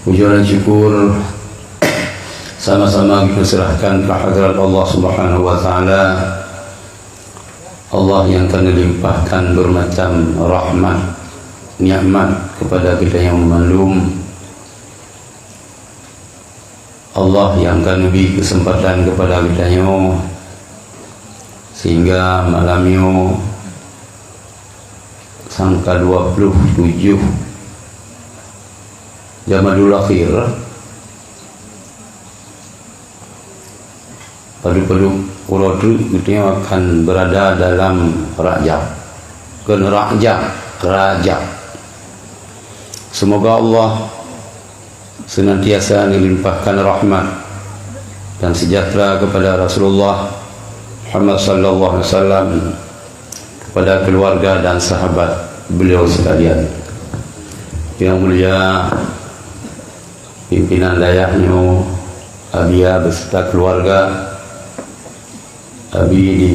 Puja dan syukur sama-sama kita serahkan ke hadirat Allah Subhanahu wa taala. Allah yang telah limpahkan bermacam rahmat, nikmat kepada kita yang memelum. Allah yang akan beri kesempatan kepada kita sehingga malam ini sangka 27 Jamadul Akhir pada Uradu kita akan berada dalam Rajab, Rajab. Semoga Allah senantiasa melimpahkan rahmat dan sejahtera kepada Rasulullah Muhammad sallallahu alaihi wasallam, kepada keluarga dan sahabat beliau sekalian. Yang mulia pimpinan dayahnya Abia beserta keluarga, Abi di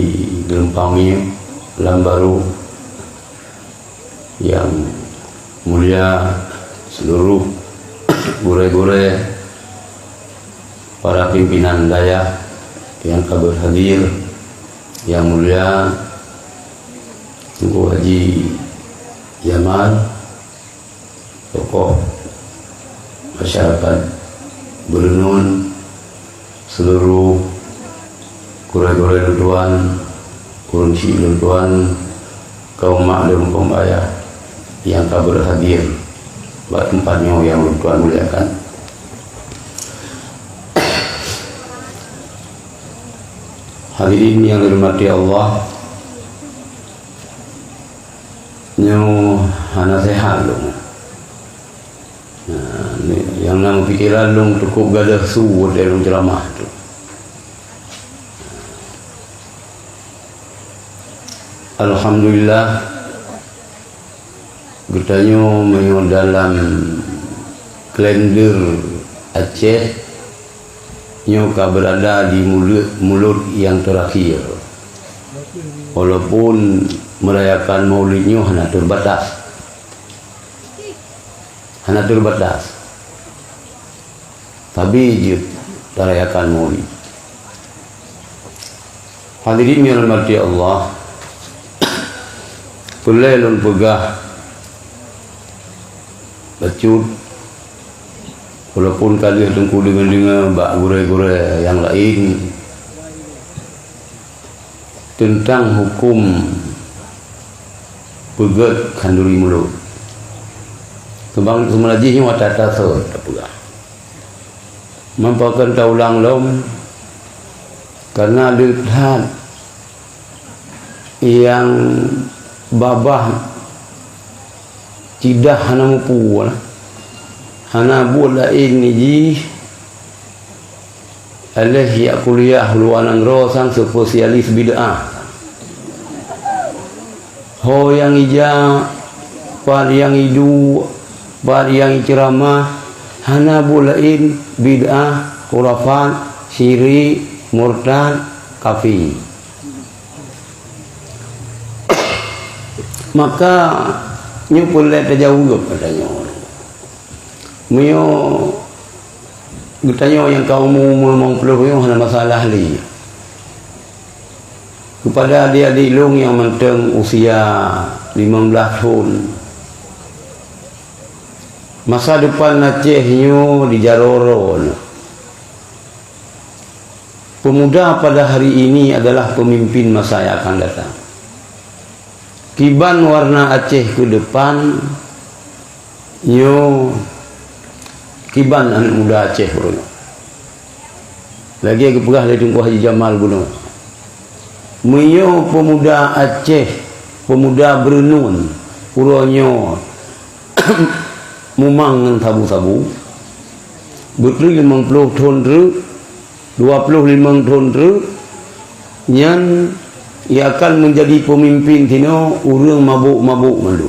Gelempangi Lambaru, yang mulia seluruh gure-gure, para pimpinan dayah yang berhadir, yang mulia Tunggu Haji Jamal, tokoh masyarakat Berenun, seluruh gure-gure luduan, kurunci luduan, kaum maklum kaum ayah yang tak berhadir buat tempatnya yang luduan muliakan. Hadirin yang dirahmati Allah, hana sehat dong. Yang nama pikiran dong cukup gadah suwut dalam ceramah tu. Alhamdulillah, bertanya menyo dalam kalender Aceh nyoka berada di mulut yang terakhir. Walaupun merayakan maulidnya hanya terbatas, tapi merayakan maulid. Hadirin yang dirahmati Allah, pelelon pegah bacut, walaupun kali tengku dengan bak gure-gure yang lain tentang hukum pegat kanduri mulut. Kembang semelajihnya watata so tak pegah. Mempakan taulang lom karena lihat yang babah tidak hana mupu hana buat ini ji alih ya kuliah luanang rosang spesialis bid'ah ho yang ija par yang idu par yang ceramah hana bulain bid'ah khurafat syirik murtad kafir. Maka nyu boleh terjauh padanya. Mio bertanya yang kaum memang perlu hanya masalah li. Kepada adik-adik long yang menteng usia 15 tahun. Masa depan Aceh nyu di Jaroro. Pemuda pada hari ini adalah pemimpin masa yang akan datang. Kiban warna Aceh ke depan, nyo kiban anak muda Aceh bro. Lagi aku pegah dari Tungku Haji Jamal bro. Menyo pemuda Aceh, pemuda Berenun, puronyo mumang sabu-sabu. Betul 50 tahun tu, 25 tahun tu, nyan ia akan menjadi pemimpin tino urang mabuk-mabuk malu.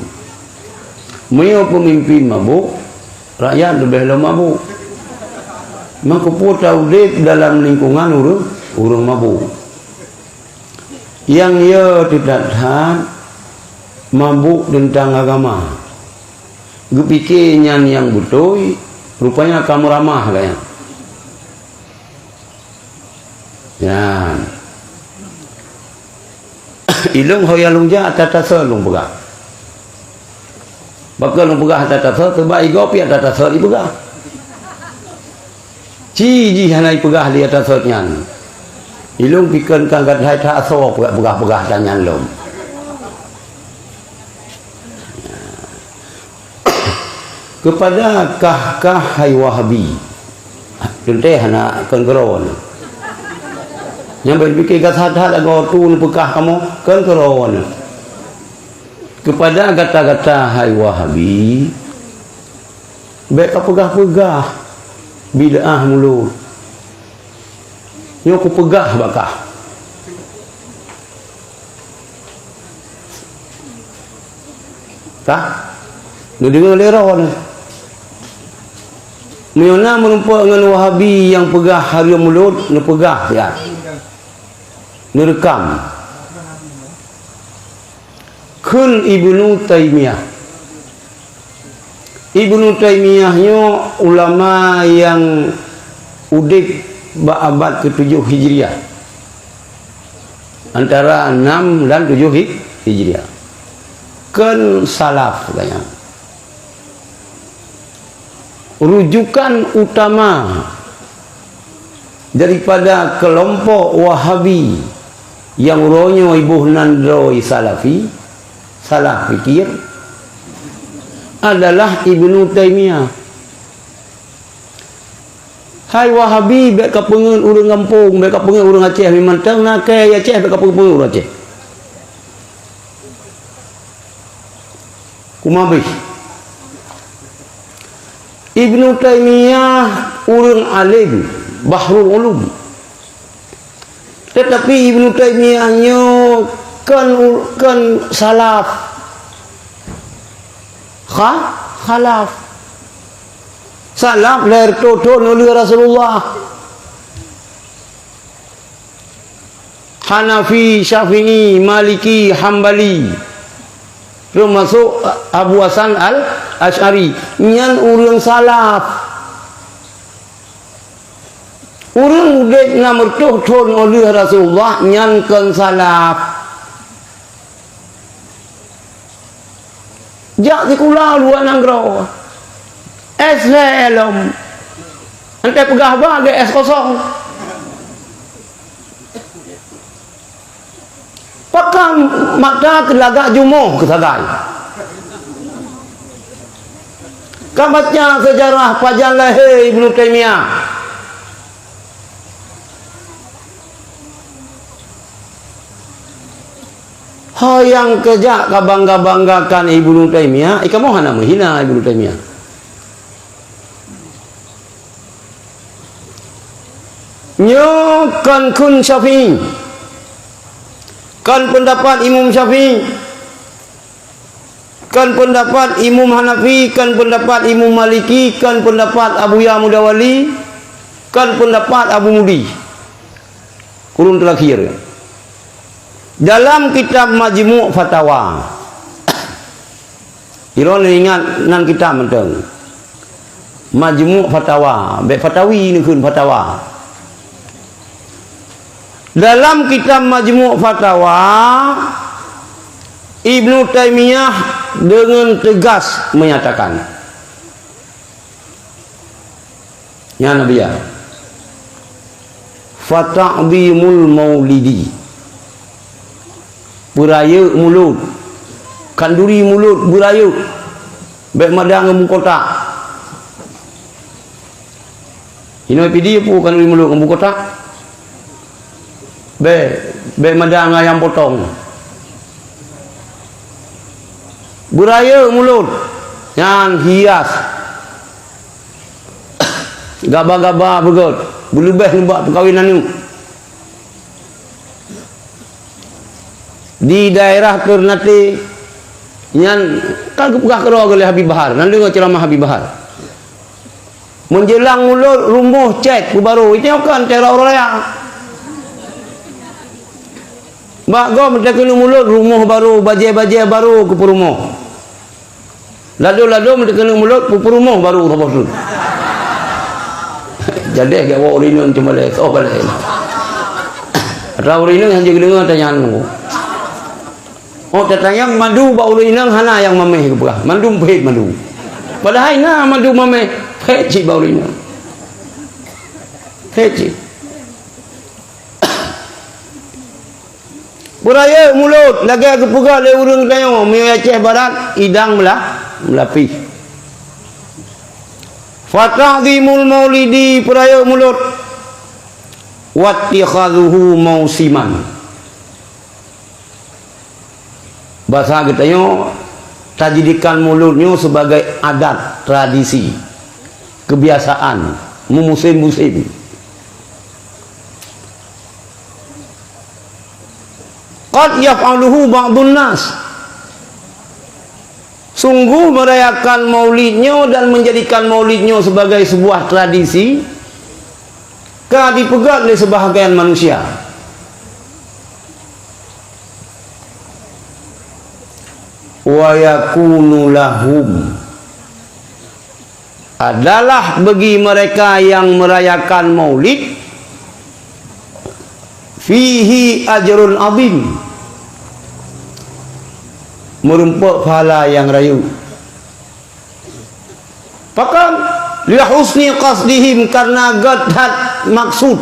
Meo pemimpin mabuk, rakyat lebih mabuk. Maka putra udip dalam lingkungan urang mabuk. Yang ia tidak tahan mabuk tentang agama. Gepikirnya yang betul, Rupanya kamu ramah kayaknya. Ya. Ilung hoya lungja atata selung pegah. Bakal lung pegah atata sel terbaik gopi atata sel ipegah. Ciji hanai pegah di atas selnya. Ilung pikir kangkat hai tak aso pegah-pegah tanyan lom. Kepada kah hai wahabi. Tenteh anak kengkeron. Yang berpikir kata-kata agak tu pekah kamu kengkeron. Kepada kata-kata hai wahabi. Baik pegah-pegah. Bid'ah mulut. Yo ku pegah bakah. Tak? Nu dengar lera ni. Miona menumpuk dengan wahabi yang pegah hari mulut, nu pegah ya. Nu rekam. Kun Ibnu Taimiyah. Ibnu Taimiyah nyo ulama yang udik abad ke-7 Hijriah. Antara 6 dan 7 Hijriah. Kan salaf katanya. Rujukan utama daripada kelompok Wahabi yang ronyo ibuh nandroi salafi, salah fikir, adalah Ibnu Taimiyah. Hai Wahabi baik kapengen urang kampung, baik kapengen urang Aceh memang tang nak ke Aceh baik kapengen urang Aceh. Kumabih. Ibnu Taimiyah urang alim, bahrul ulum. Tetapi Ibnu Taimiyah nyo kan salaf. Khalaf. Salaf lahir totol oleh Rasulullah. Hanafi, Syafi'i, Maliki, Hambali. Termasuk Abu Hasan Al-Asy'ari. Nyan urang salaf. Urang udah nomor totol oleh Rasulullah nyan kan salaf. Jak di kula luar nanggro. Es lelom. Ante pegah bagai es kosong. Pakan mata kelagak jumuh kesagai. Kamatnya sejarah Pajan lahir Ibnu Taimiyah. Yang kejak kabangga-banggakan Ibnu Taimiyah, kamu hana menghina Ibnu Taimiyah. Nyokan kun Syafi'i. Kan pendapat Imam Syafi'i. Kan pendapat Imam Hanafi, kan pendapat Imam Maliki, kan pendapat Abu Ya Mudawali, kan pendapat Abu Mudi. Kurun terakhir. Dalam kitab Majmu' Fatawa. Iron ingat nan kita menteng. Majmu' Fatawa, be fatawi ni kun fatawa. Dalam kitab Majmu' Fatawa, Ibnu Taimiyah dengan tegas menyatakan, ya Nabi ya, fata'dhimul maulidi, beraya mulut, kanduri mulut beraya, baik madang ngembu kotak. Ini pidi pun kanduri mulut ngembu kotak. Baik madang ayam potong. Beraya mulut yang hias gaba-gaba begot berlebih buat perkahwinan ni di daerah Ternate yang kan kepegah kerja oleh Habib Bahar nanti dengar ceramah Habib Bahar menjelang mulut rumbuh cek baru itu kan teror raya Mbak Gom mendekat mulut rumah baru bajai-bajai baru ke rumah. Lado-lado mendekat mulut rumah baru apa tu. Jadi gak bawa urina cuma lek oh balik. Ada urina hanya dengar tanyaan. Oh tanya madu bau urina hana yang mameh ke belah. Madu pahit madu. Padahal na madu mameh pahit cik bau urina. Pahit cik. Beraya mulut lagi ke pegang le urang tanya mi Aceh Barat idang melapi. Fata'dhimul maulidi peraya mulut wattikhadhuhu mausiman. Bahasa katanya tajdikan mulutnya sebagai adat, tradisi, kebiasaan musim-musim. Qad yaf'aluhu ba'dun nas. Sungguh merayakan maulidnya dan menjadikan maulidnya sebagai sebuah tradisi dipegang oleh sebahagian manusia. Wa yakunu lahum, adalah bagi mereka yang merayakan maulid fihi ajrun azim, merempuk pahala yang rayu. Bahkan li husni qasdihim, karena gadat maksud,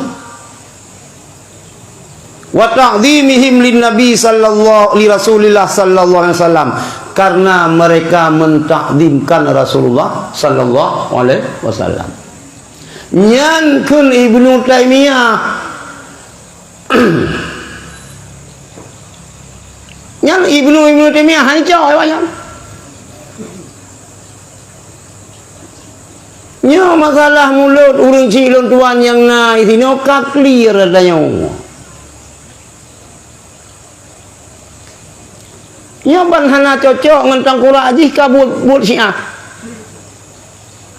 wa ta'zimihim lin nabi sallallahu li rasulillah sallallahu alaihi wasallam, karena mereka mentakzimkan Rasulullah sallallahu alaihi wasallam. Nyankeun Ibnu Taimiyah yang Ibnu Taimiyah hancur ayam. Nya masalah mulut urang cilon tuan yang naik ini oka clear adanya. Nya ban hana cocok ngentang qura ajih kabut buat Syiah.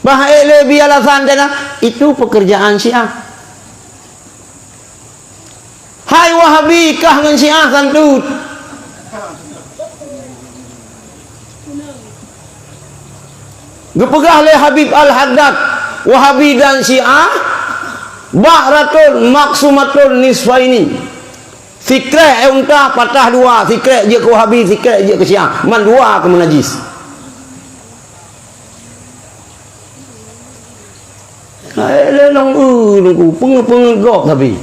Bahaya lebih alasan dana itu pekerjaan Syiah. Hai Wahabi kah ngan Syiah kantut. Gepegah oleh Habib Al-Haddad, Wahabi dan Syiah ba'ratun maksumatun nisfaini. Fikrah unta patah dua, fikrah je ke Wahabi, fikrah je ke Syiah, man dua ke menajis. Lelong nunggu pengegok tapi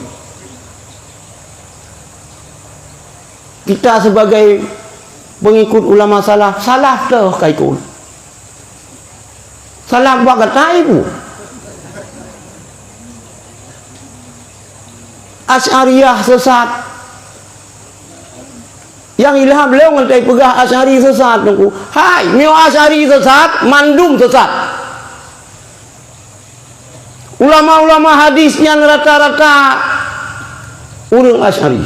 kita sebagai pengikut ulama salaf, salaf dah kaikut. Salah buat kata ibu. Asy'ariyah sesat. Yang ilham beliau ngantai pegah Asy'ari sesat nunggu. Hai, mio Asy'ari sesat, mandum sesat. Ulama-ulama hadis yang rata-rata urang Asy'ari.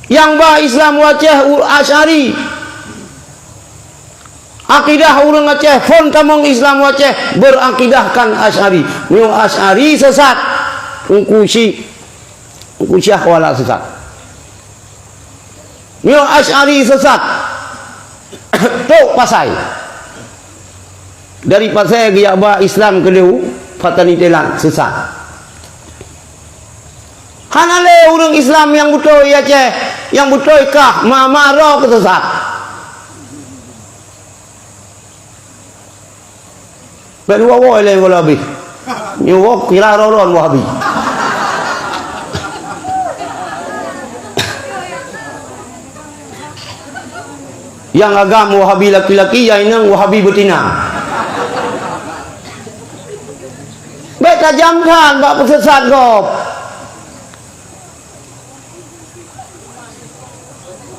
Yang bah Islam wajah Asy'ari. Akidah orang Aceh pun tamang Islam Aceh berakidahkan Asy'ari. Mio Asy'ari sesat, ungku Syiah wala sesat. Mio Asy'ari sesat. Tok pasai. Dari pasai dia ba Islam kedeu fatani telan sesat. Hanale orang Islam yang betul Aceh, yang betul kah mamaro kesesat. Ben wawo ele Wahabi. Nyo kira roron Wahabi. Yang agama Wahabi laki-laki yang inang Wahabi betina. Baik tajamkan bak pesesat gop.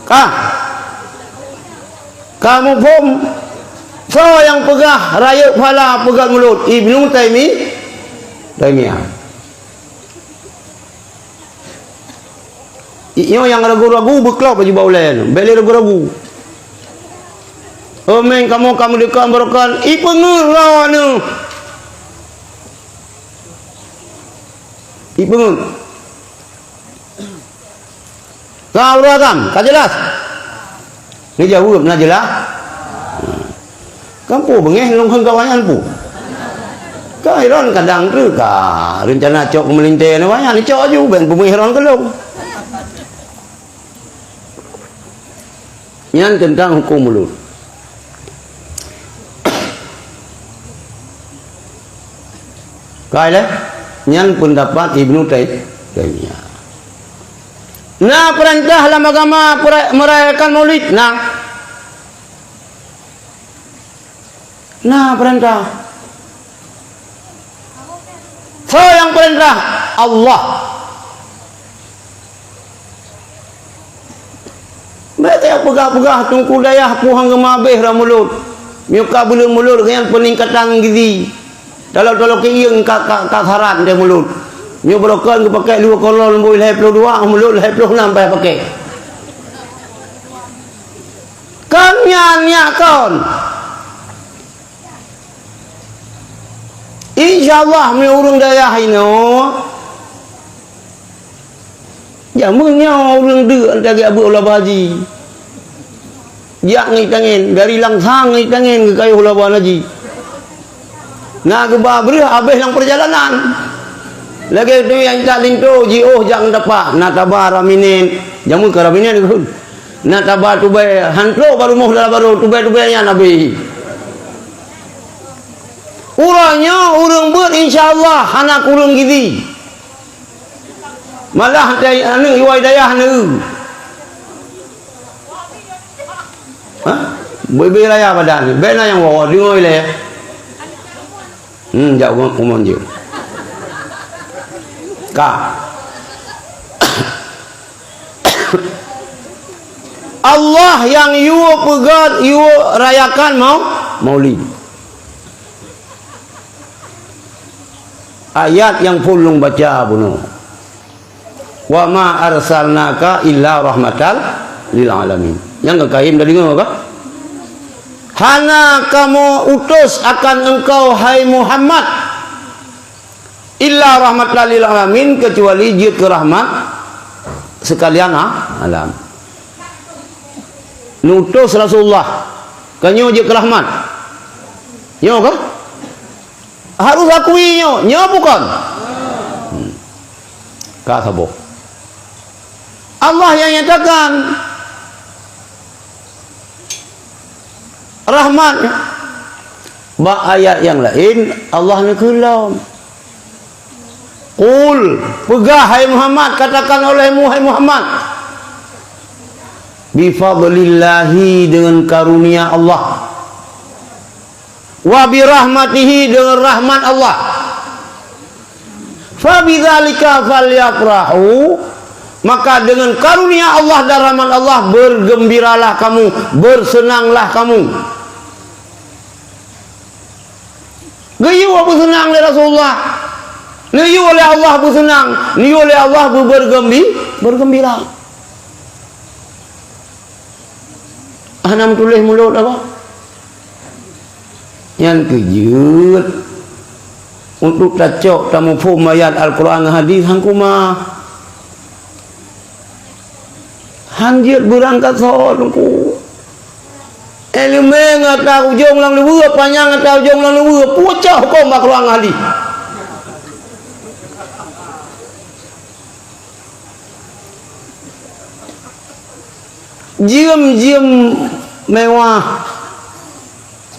Kah? Kamu pun so yang pegah raya pala pegang mulut Ibnu Taimiyah. Iyo yang ragu-ragu beklop baju baulen, beli ragu-ragu. Omeng kamu dekat berokan, ipengur lawan. Ipengur. Kau ratam, tak jelas. Ni jauh nak jelas. Kampu bengeh long hang kawangan pu. Kairon kadang tu ka rencana cok melintir ni banyak ni cok ju ben pemikiran kelong. Yang tentang hukum mulut. Kailah yang pendapat Ibnu Taimiyah. Nah, perintah dalam agama merayakan Maulid. Nah, perintah. So yang perintah Allah. Mereka pegah-pegah tungku dayah puhang gemabeh ramulut. Miuka belum mulut dengan peningkatan gizi. Kalau kiyeng kak harat dia mulut. Miu broken ke pakai 2 kolon lembu 22 mulut 26 payah pakai. Kan nyanyi kon. InsyaAllah miu urung dayah ino. Jamunya urung dek antara abu ulah haji. Jak ngi tangin dari langsang ngi tangin ke kayu ulah haji. Nah kebabrih habis lang perjalanan. Lagi tu yang tak lintu jioh jangan dapat nak tabar aminin jamu karabinin kun. Nak tabar tu bay hantlo baru mau baru tu baynya nabi. Urangnya urang buat insyaallah anak urang gizi. Malah dai anu iwai dayah nu. Hah? Bebe raya badan. Bena yang wawa dingoi le. Jauh umon je. Ka. Allah yang you pegat you rayakan Maulid. Ayat yang pulung baca bunuh. Wa ma arsalnaka illa rahmatal lil alamin. Yang kekaim dari ngono ka? Hana kamu utus akan engkau hai Muhammad illa rahmatal lil alamin, kecuali jid ke rahmat sekalian alam. Nutus Rasulullah kanyo je ke rahmat. Nyo ka? Harus akui nyo bukan? Ka sabo. Allah yang nyatakan rahmat. Ayat yang lain Allah nekulam. Qul, pegah hai Muhammad, katakan olehmu hai Muhammad. Bifadlillahi, dengan karunia Allah. Wa birahmatihi, dengan rahmat Allah. Fa bidzalika falyafrahu, maka dengan karunia Allah dan rahmat Allah bergembiralah kamu, bersenanglah kamu. Gayu apa senang oleh Rasulullah? Niu oleh Allah bersenang, niu oleh Allah bergembira. Anam tulis mulut apa? Yang kejut untuk tacok tamu faham ayat Al-Quran hadis hangkuma hanjir berangkat soalku ilmu ngata ujung lang lewu panjang ngata ujung lang lewu pucah kau mak Quran hadis. Jiem mewah,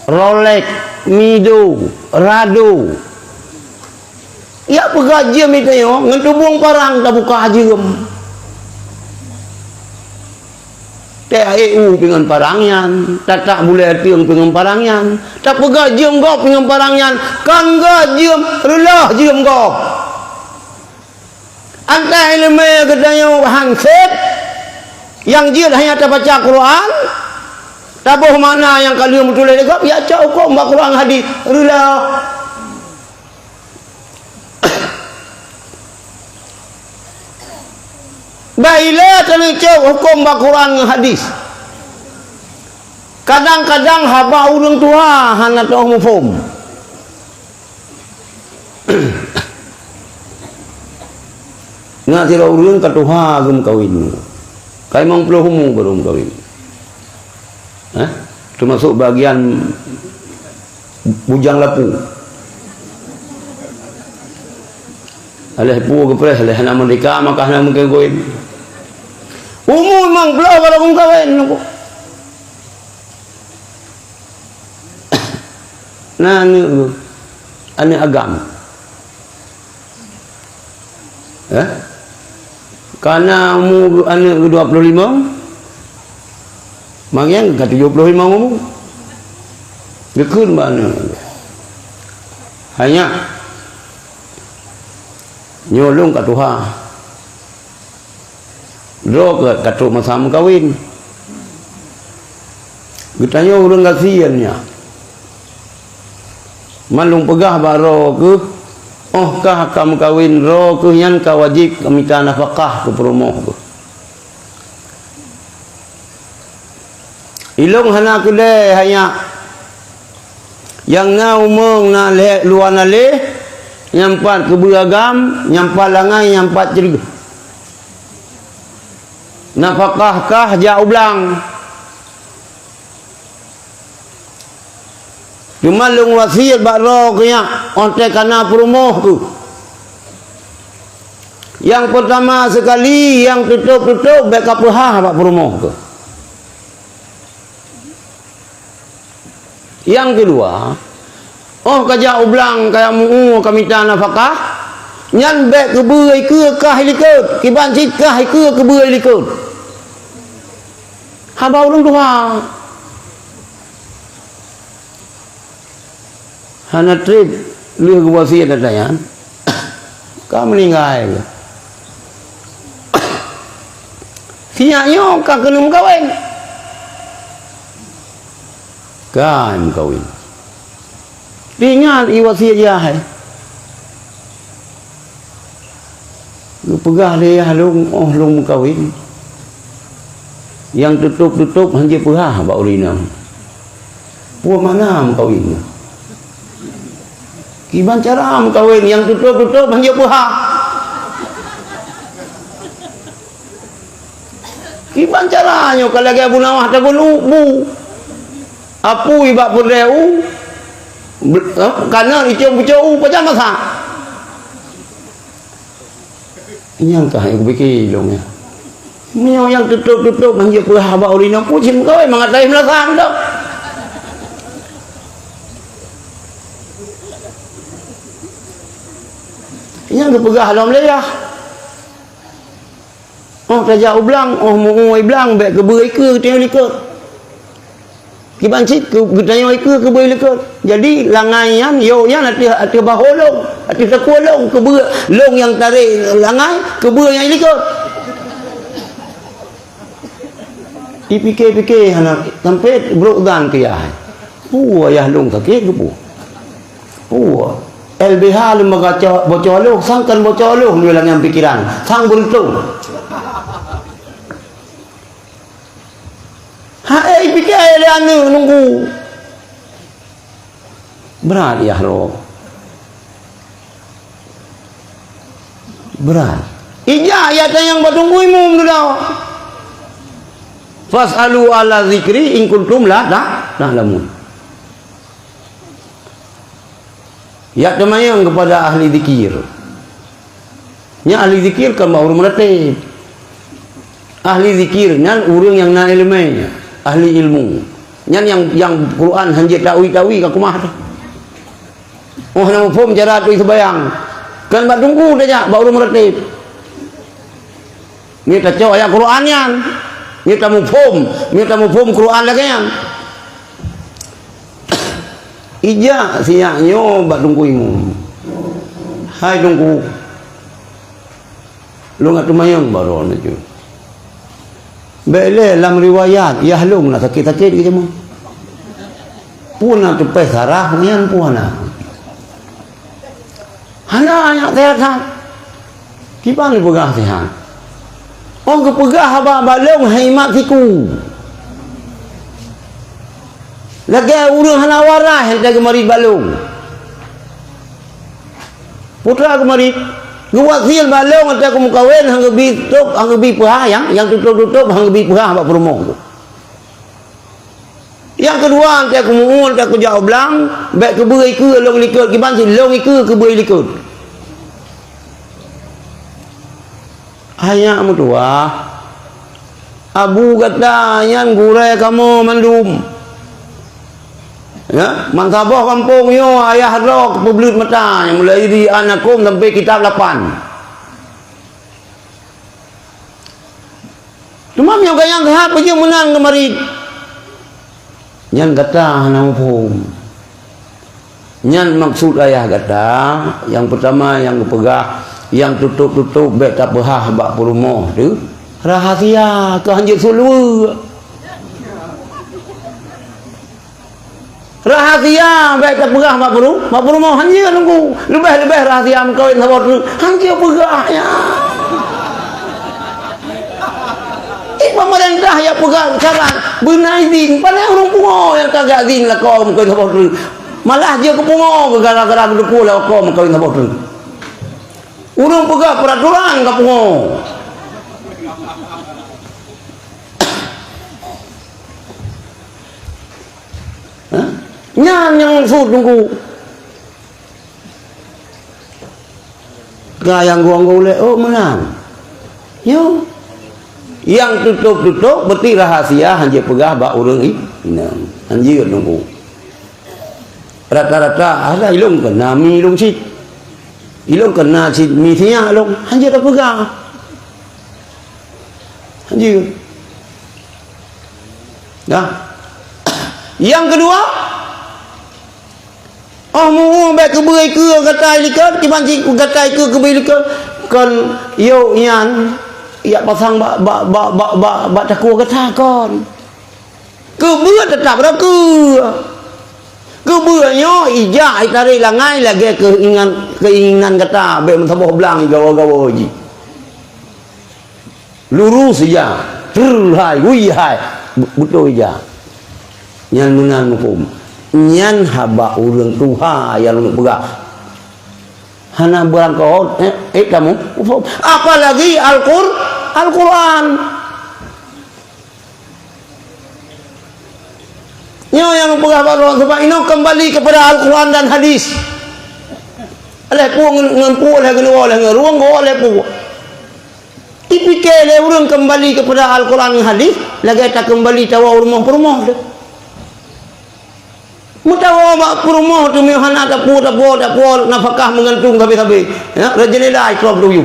Rolex, Mido, Rado. Ya pegak jiem itu yo, ngentubung parang tak buka jiem. TAEU dengan parangyan, tak boleh tiang dengan parangyan. Tak pegak jiem gop dengan parangyan, kangga jiem, relah jiem gop. Antara ilmu kedanya handset. Yang dia hanya baca Quran, tabuh mana yang kalian betul legap, ya cak hukum baca Quran hadis, rela. Baiklah kalau cak hukum baca Quran hadis. Kadang-kadang haba orang tua hanya tahu mufum. Nggak tidak urun katuha gum kawin. Kai mang puluh humu baru kawin. Termasuk bagian bujang lapu. Alih pu ke pres alih nama mereka maka nama kawin. Umur memang belah kalau kau kawin. Nah ini agam. Ya? Karena umur anak 25, maknya ke 75 umur. Dekun mana? Hanya nyolong kat Tuhan. Roh ke katuk masam kawin. Getanya orang kasihannya. Malung pegah baro ke, oh kah kamu kawin roh ke yang kau wajib minta nafkah ke promoh ke. Ilong hana ke le hanya yang na umong na le luar na le nyampat ke beragam nyampat langai nyampat cerita nafkah kah jauh belang cuma lung wasiat bakro kaya onte kana promoh tu yang pertama sekali yang tutup beka pehah bak promoh tu. Yang kedua, oh kajak ublang kaya muu kami tanah nafkah, nyan bek kebuai ke kah likut, kiban cikah ke kebuai likut. Habau orang dua. Hana trip lihat ke wasiat datanya, kau meninggal. Siapnya kau kena kawin. Kan kawin. Tinggal iwasiat jahai. Pegah dia long long kawin. Yang tutup hanya pegah bak urina. Puak mana kawin? Gimana cara kawin yang tutup hanya pegah? Gimana caranya kalau lagi Abu Nawah tak bu? Apu ibak berdeu karena itu bucu macam masa ini yang kah aku fikir dong ya ini yang tutup hanya pegah bak urina pucin kau memang ada melasang dah ini yang kepegah dalam lelah oh tajak ublang oh mui blang bek keberai ke tengok likut kiban cik getanya ke boleh lekut. Jadi langaian yo yang ati baholong, ati sekolong ke long yang tarik langai ke yang lekut. Dipikir-pikir hana sampai berudan ke ya. Ayah long sakit ke pu. LBH lembaga bocor lo, sangkan bocor lo ni lang yang pikiran. Sang beruntung. Hai pikir dia nunggu berat ya roh berat ija ayat yang bertunggu imum dulu fasalu ala zikri in kuntum la ta'lamun ya temayang kepada ahli zikir nya ahli zikir kan baru melatih ahli zikir nan urang yang na ilmunya ahli ilmu nyan yang Quran hanya tawi ka kumah tu oh nama faham cara tu sebayang kan bak tunggu dah baru meratib ni tak ayat Quran yan ni tak mufhum Quran lagi yan ija siaknya bak tunggu imu hai tunggu lu ngat tumayang baru tu bele dalam riwayat yahlung nak sakit-sakit ke cuma puna tu pesarah nian puana hana ayak sehat gimana pegah sehat oh ke pegah haba balong haimat siku lagi urang hana warah hendak kemari balong putra kemari Guwasil balong atau kamu kawin hangga bi pehah yang tutup hangga bi pehah bak promo tu. Yang kedua antai aku muun antai aku jauh belang baik ke berai ke long likut kiban si long ke berai likut. hanya mutua abu kata yan gurai kamu mandum ya mansabah kampung yo ayah rok publik mata mulai di anakum sampai kitab 8 cuma yang kayang kehat pergi menang kemari yan kata nama pun yan maksud ayah kata yang pertama yang pegah yang tutup-tutup baik tak pehah bak rumah tu rahasia ke hanjit sulu rahasia baik tak pegah bak rumah hanjit nunggu lebih-lebih rahasia kawin sabot hanjit pegah ya pemerintah yang pegang sekarang benar izin pada orang pungo yang kagak izin lah kau kawin sabot malah dia ke pungo gara-gara berdepu lah kau kawin sabot orang pegang peraturan ke pungo nyan yang sud nunggu yang gua oleh oh menang yo yang tutup berarti rahasia hanya pegah bak urang ini hanya nunggu rata-rata ada ilung kena mi ilung si ilung kena si mi sia ilung hanya tak pegah hanya dah yang kedua oh mu baik ke berai ke kata likat kibanci kata ke berai ke kan yo yan ya pasang bak takua kata kon ke bữa tetap dah ke bữa ijah itari langai lagi keinginan kata be mentabo belang gawa-gawa ji lurus saja terhai wihai betul ijah yang menang hukum nyan haba urang tuha yang lu pegah hana berangkot kamu apalagi Al-Quran yang pegah Al-Quran sebab ini kembali kepada Al-Quran dan hadis oleh puang ngempu oleh genua oleh ngeruang oleh puang dipikir orang kembali kepada Al-Quran dan hadis lagi tak kembali tawa rumah-rumah tu mutawa mak rumah tu mihana tak pu nafkah mengantung habis-habis ya rajinlah ikrab dulu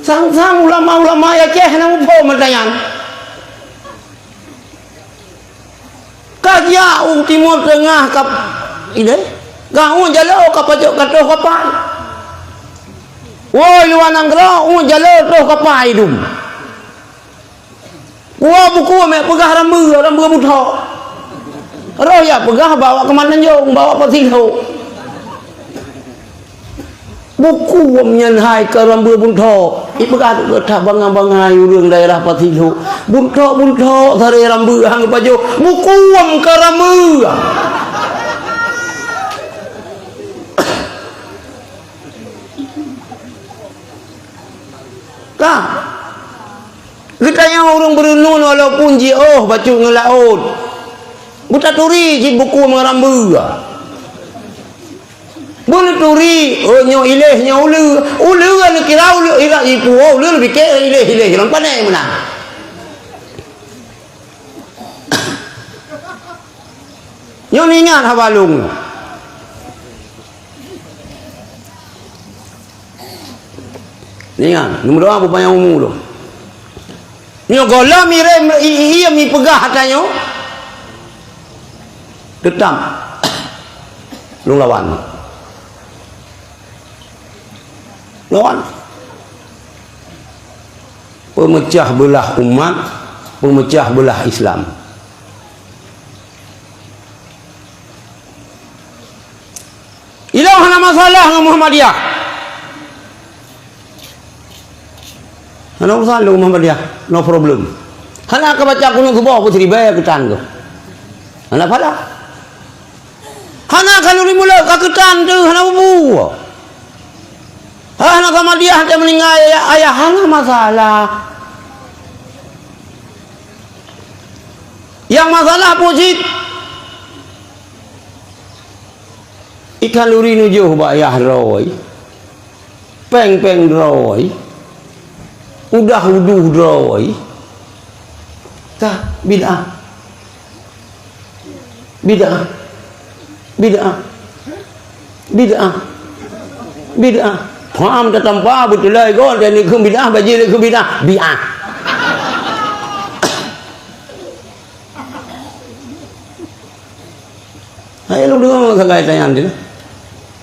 sang ulama-ulama ya keh nang upo matayan kajia timur tengah kap ide gaun jalo kapajok katoh kapai woi luanang gelo jalo toh kapai dum gua buku me pegah rambu buta roh ya pegah bawa ke mana jong bawa patiho buku menyanhai ke rambu bunto ipegah tu tak bangang-bangai urang daerah patiho bunto sare rambu hang pajo buku ke rambu kah kita yang orang berenun walaupun baca ngelaut buta turi si buku mengarambu boleh turi nyo ileh nyo ulu kan kira ulu ira ipu ulu lebih ke ileh orang pandai menang nyo ningan habalung ningan nombor 2 apa yang umur lo nyo gola mire iya mi pegah katanya detam lu lawan pemecah belah umat pemecah belah Islam ilah hana masalah dengan Muhammadiyah hana masalah dengan Muhammadiyah no problem hana ka baca kuno kubah putri bayar ketan tu hana pada hana kalau dimula ka ketan tu hana bubu hana sama dia hanya meninggal ayah hana masalah yang masalah puji ikan luri nujuh bayah roy, peng roy, udah uduh roy, tak bid'ah, faham tak tanpa betul lah kau dan ni bid'ah bagi ke bid'ah Hai lu dengar sagai tanya dia.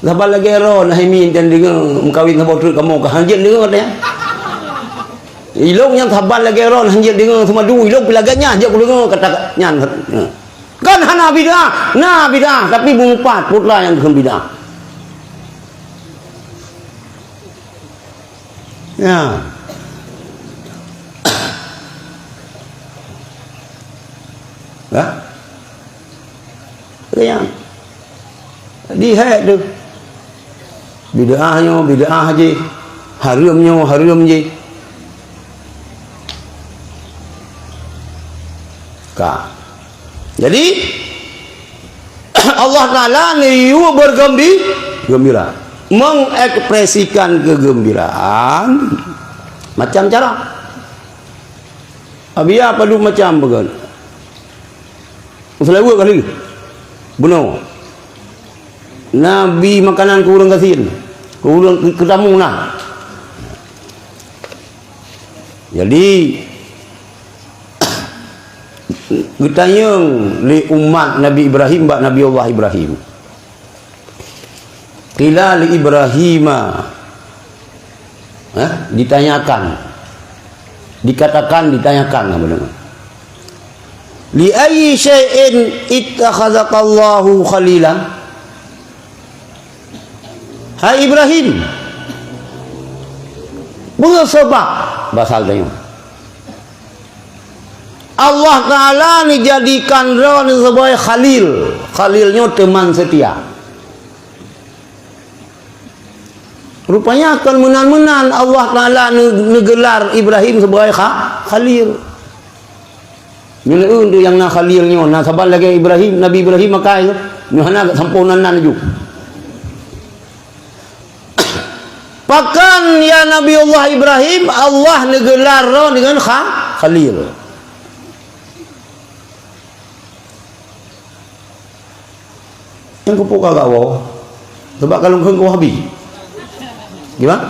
Sabal lagi ro nah min dan dengar mengkawin sama tu kamu ke hanjit dengar dia. Ilong yang sabal lagi ro hanjit dengar sama du ilong pilaganya je aku dengar kata nyan. Kan hana bid'ah, nah bid'ah tapi bumpat putlah yang bukan bid'ah. Ya. Ya. Yang dihat tu bid'ah je, haram je. Jadi Allah Ta'ala ni bergembira, mengekspresikan kegembiraan macam cara abia perlu macam begitu. Selalu kali benar Nabi makanan kurang kasih kurang ketamu nah. Jadi kita yang li umat Nabi Ibrahim bak Nabi Allah Ibrahim qila li Ibrahima ditanyakan apa nama li ayyi syai'in ittakhadhakallahu khalila. Hai Ibrahim, bukan sebab basal tanya Allah Ta'ala ni jadikan roh ni sebagai khalilnya teman setia. Rupanya akan menan Allah Ta'ala negelar Ibrahim sebagai khalil. Bila tu yang nak khalilnya, nak sabar lagi Ibrahim, Nabi Ibrahim makai tu, mana sempurna juga. Bahkan ya Nabi Allah Ibrahim, Allah negelar dengan khalil. Yang kepuk agak wow, sebab kalau kau habis, gimana?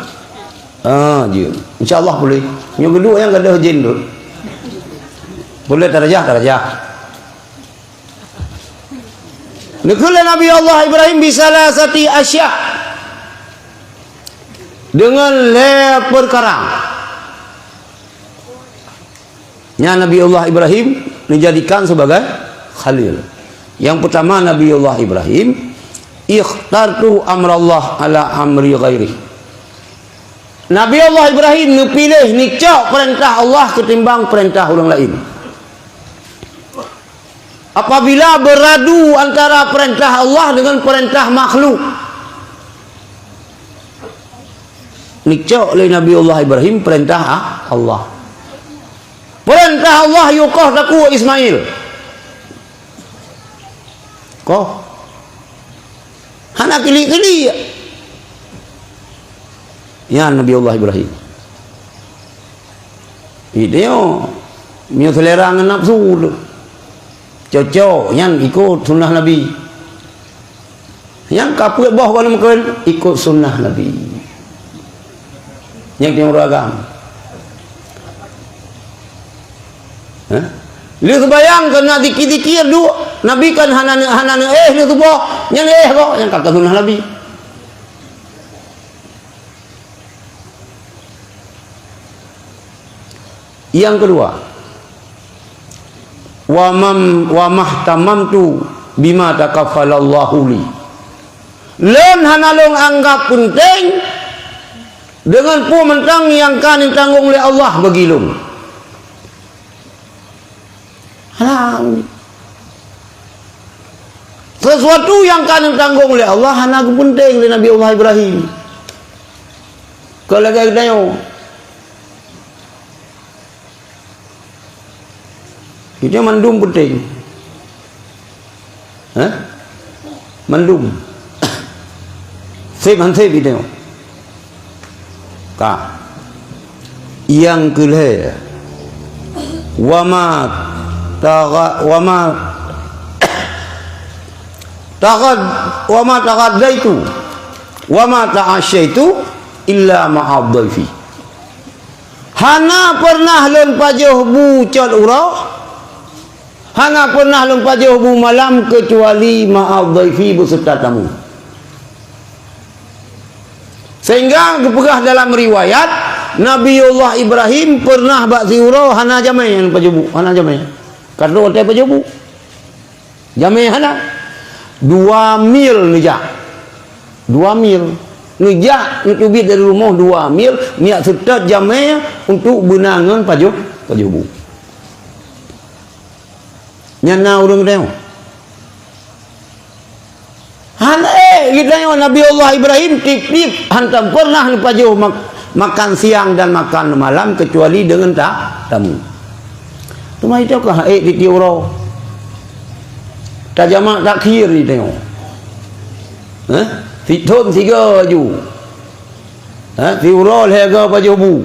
Je, InsyaAllah boleh. Yang kedua yang ada jin tu. Boleh darajah. Negara Nabi Allah Ibrahim bisalah sati asya dengan perkara. Yang Nabi Allah Ibrahim dijadikan sebagai khalil. Yang pertama Nabi Allah Ibrahim ikhtartu amrallah ala amri ghairi. Nabi Allah Ibrahim pilih nikah perintah Allah ketimbang perintah orang lain. Apabila beradu antara perintah Allah dengan perintah makhluk, nikah oleh Nabi Allah Ibrahim perintah Allah. Perintah Allah yukoh taku Ismail. Kau anak kili-kili ya Nabi Allah Ibrahim video mio selera nafsu cocok yang ikut sunnah Nabi yang kapuk bawah kalau mungkin ikut sunnah Nabi yang timur agama lu bayang kena dikit-dikit lu Nabi kan hanana lu tu boh yang kok yang kata sunnah Nabi. Yang kedua wa mahtamamtu bima takaffalallahu li. Len hanalong anggap penting dengan pu mentang yang kan ditanggung oleh Allah bagi lu. Sesuatu yang kan ditanggung oleh Allah hanya penting oleh Nabi Allah Ibrahim. Kalau kita tengok itu mandum penting. Mandum Hansip kita tengok. Kak. Yang kelih. Wama taqaddaitu wama ta'asyaitu illa ma'adhaifi. Hana pernah lon pajuh bu cot urah. Hana pernah lon pajuh bu malam kecuali ma'adhaifi beserta tamu. Sehingga kepegah dalam riwayat Nabiullah Ibrahim pernah bak ziarah hana jamai yang pajubu, hana jamai. Karena hotel pajubu. Jamai hana 2 mil nejak. 2 mil. Nejak untuk bit dari rumah 2 mil, niat serta jamai untuk benangan pajubu. Nyana urang tengok. Kita tengok Nabiullah Ibrahim tip-tip hantam pernah pajuh makan siang dan makan malam kecuali dengan tamu. Cuma itu kah di tiuro. Tajamak takhir ni tengok. Fithon 3 ju. Tiuro lega pajuh bu.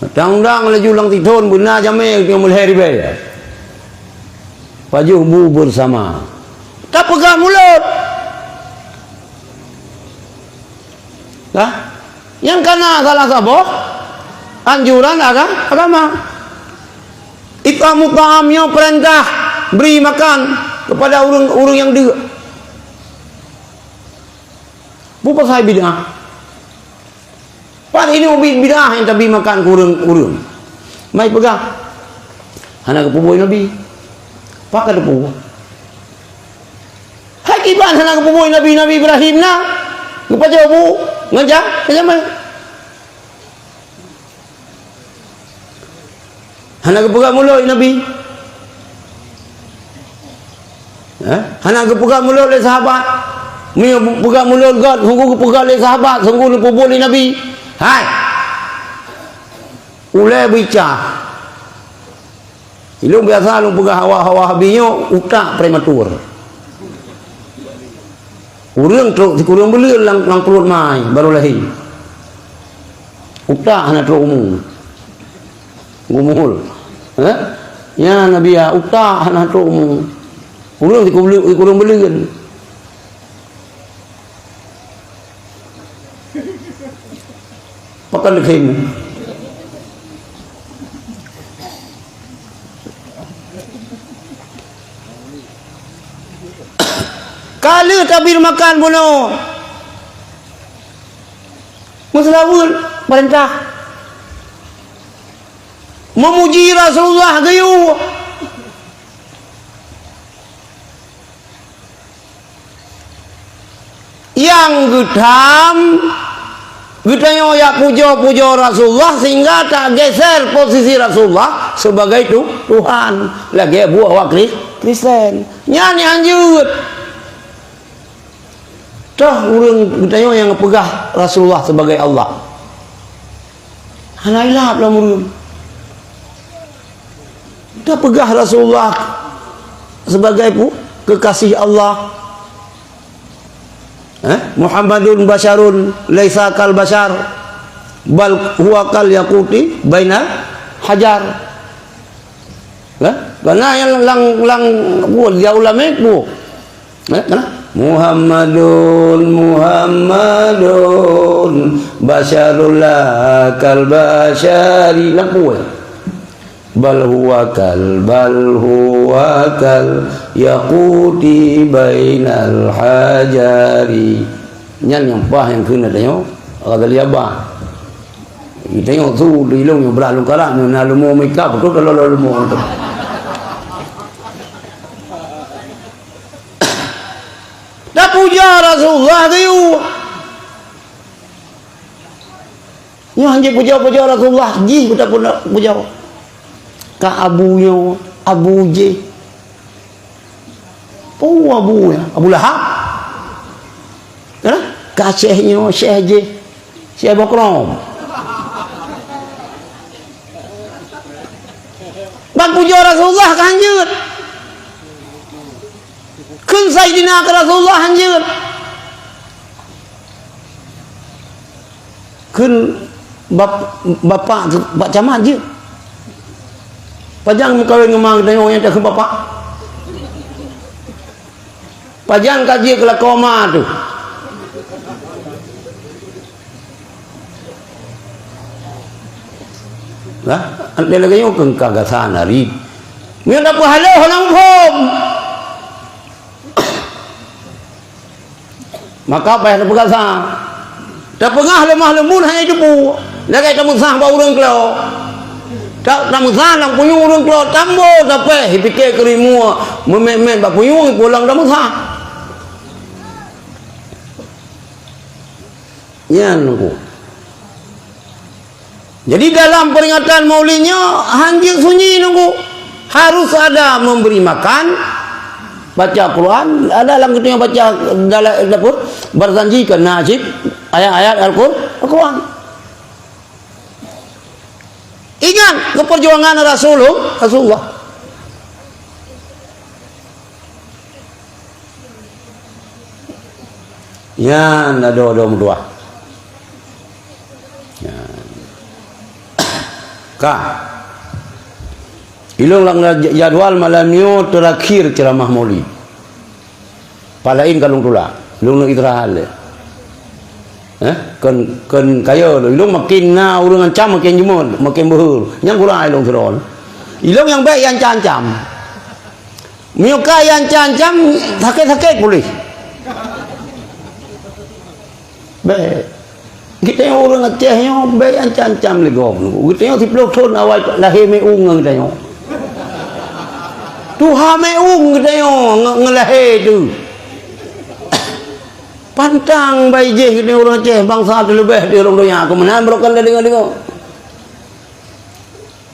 Tang-dang laju lang tithon benar jamai yang mulai ribai. Pajuh bu bersama. Tak pegang mulut. Dah. Yang kena salah sabo anjuran agama. Itamu ta'amnya perintah beri makan kepada orang yang dia. Bukan saya bid'ah. Pan ini bid'ah yang tapi makan kurang. Mai pegang. Hana kepuboi Nabi. Pak ada pubu. Hakiban hana kepuboi Nabi Ibrahim na. Kepada bu ngajak macam hana kepegang mulut Nabi. Hana kepegang mulut oleh sahabat. Ni pegang mulut God, sungguh kepegang oleh sahabat, sungguh dipubul oleh Nabi. Hai. Ulai bicara. Ilung biasa lu pegang hawa-hawa habinyo utak prematur. Urang teruk si kurang beli lang perut mai baru lahir. Utak hana teruk umul. Ya Nabi ya utak hana teruk umul. Urang si kurang beli kan. Pakan lekhimu. Kala tabir makan bunuh. Muslawul perintah. Memuji Rasulullah gayu. Yang gedam gedanya ya puja Rasulullah sehingga tak geser posisi Rasulullah sebagai Tuhan. Lagi buah wakil Kristen. Nyanyi anjut. Dah urang bertanya yang pegah Rasulullah sebagai Allah. Hana ilap lah murung. Dah pegah Rasulullah sebagai kekasih Allah. Muhammadun basyarun laisa kal bashar bal huwa kal yaquti bainal hajar. Karena yang lang buat dia ulama itu. Kenapa? Muhammadun basyarul kal basyari lakuan bal huwa kal yaquti bainal hajari. Nyan yang bah yang kena tengok ada liabah tengok tu dilung yang belalung kalah na lumo makeup tu kalau lumo tu. Dah puja Rasulullah tu. Ni hanya puja Rasulullah, ji kita pun puja. Ka abunya, Abu J. Abunya, Abu Lahab. Ka syekhnya, Syekh J. Syekh Bakram. Ban puja Rasulullah kan hanjut. Kun Sayyidina Rasulullah hanjut. Kun bapak Pak Camat je. Pajang kawin ngemang tengok yang tak ke bapak. Pajang kaji ke koma tu. Lah, ada lagi yang kegagasan hari. Ni ada pahala orang pun. Maka apa yang berkasa? Tak pengah lemah lembut hanya cepu. Lagi kamu sah bawa orang kelau. Tak kamu sah nak punya orang kelau tambo sampai fikir kerimu memen bak punya pulang kamu sah. Ya nunggu. Jadi dalam peringatan maulidnya hanjir sunyi nunggu. Harus ada memberi makan, baca Quran, ada dalam ketika baca dalam berjanjikan najib ayat-ayat Al-Quran. Ingat keperjuangan Rasulullah. Ya, ada dua. Ya. Kah? Ilung lang jadwal malam ni terakhir ceramah maulid. Palain kalung tula. Ilung nak idrahal. Kan kaya ilung makin na urang ancam makin jemut, makin behur. Yang kula ilung seron. Ilung yang baik yang cancam. Miuka yang cancam sakit-sakit boleh. Baik. Kita yang orang Aceh yang baik yang cancam legom. Kita yang 10 tahun awal lahir meung kita yang. Tuhan meung kita yang ngelahir tu. Pantang baik je kita orang Aceh bangsa tu lebih di orang dunia. Kemenangan berokan dah dengar.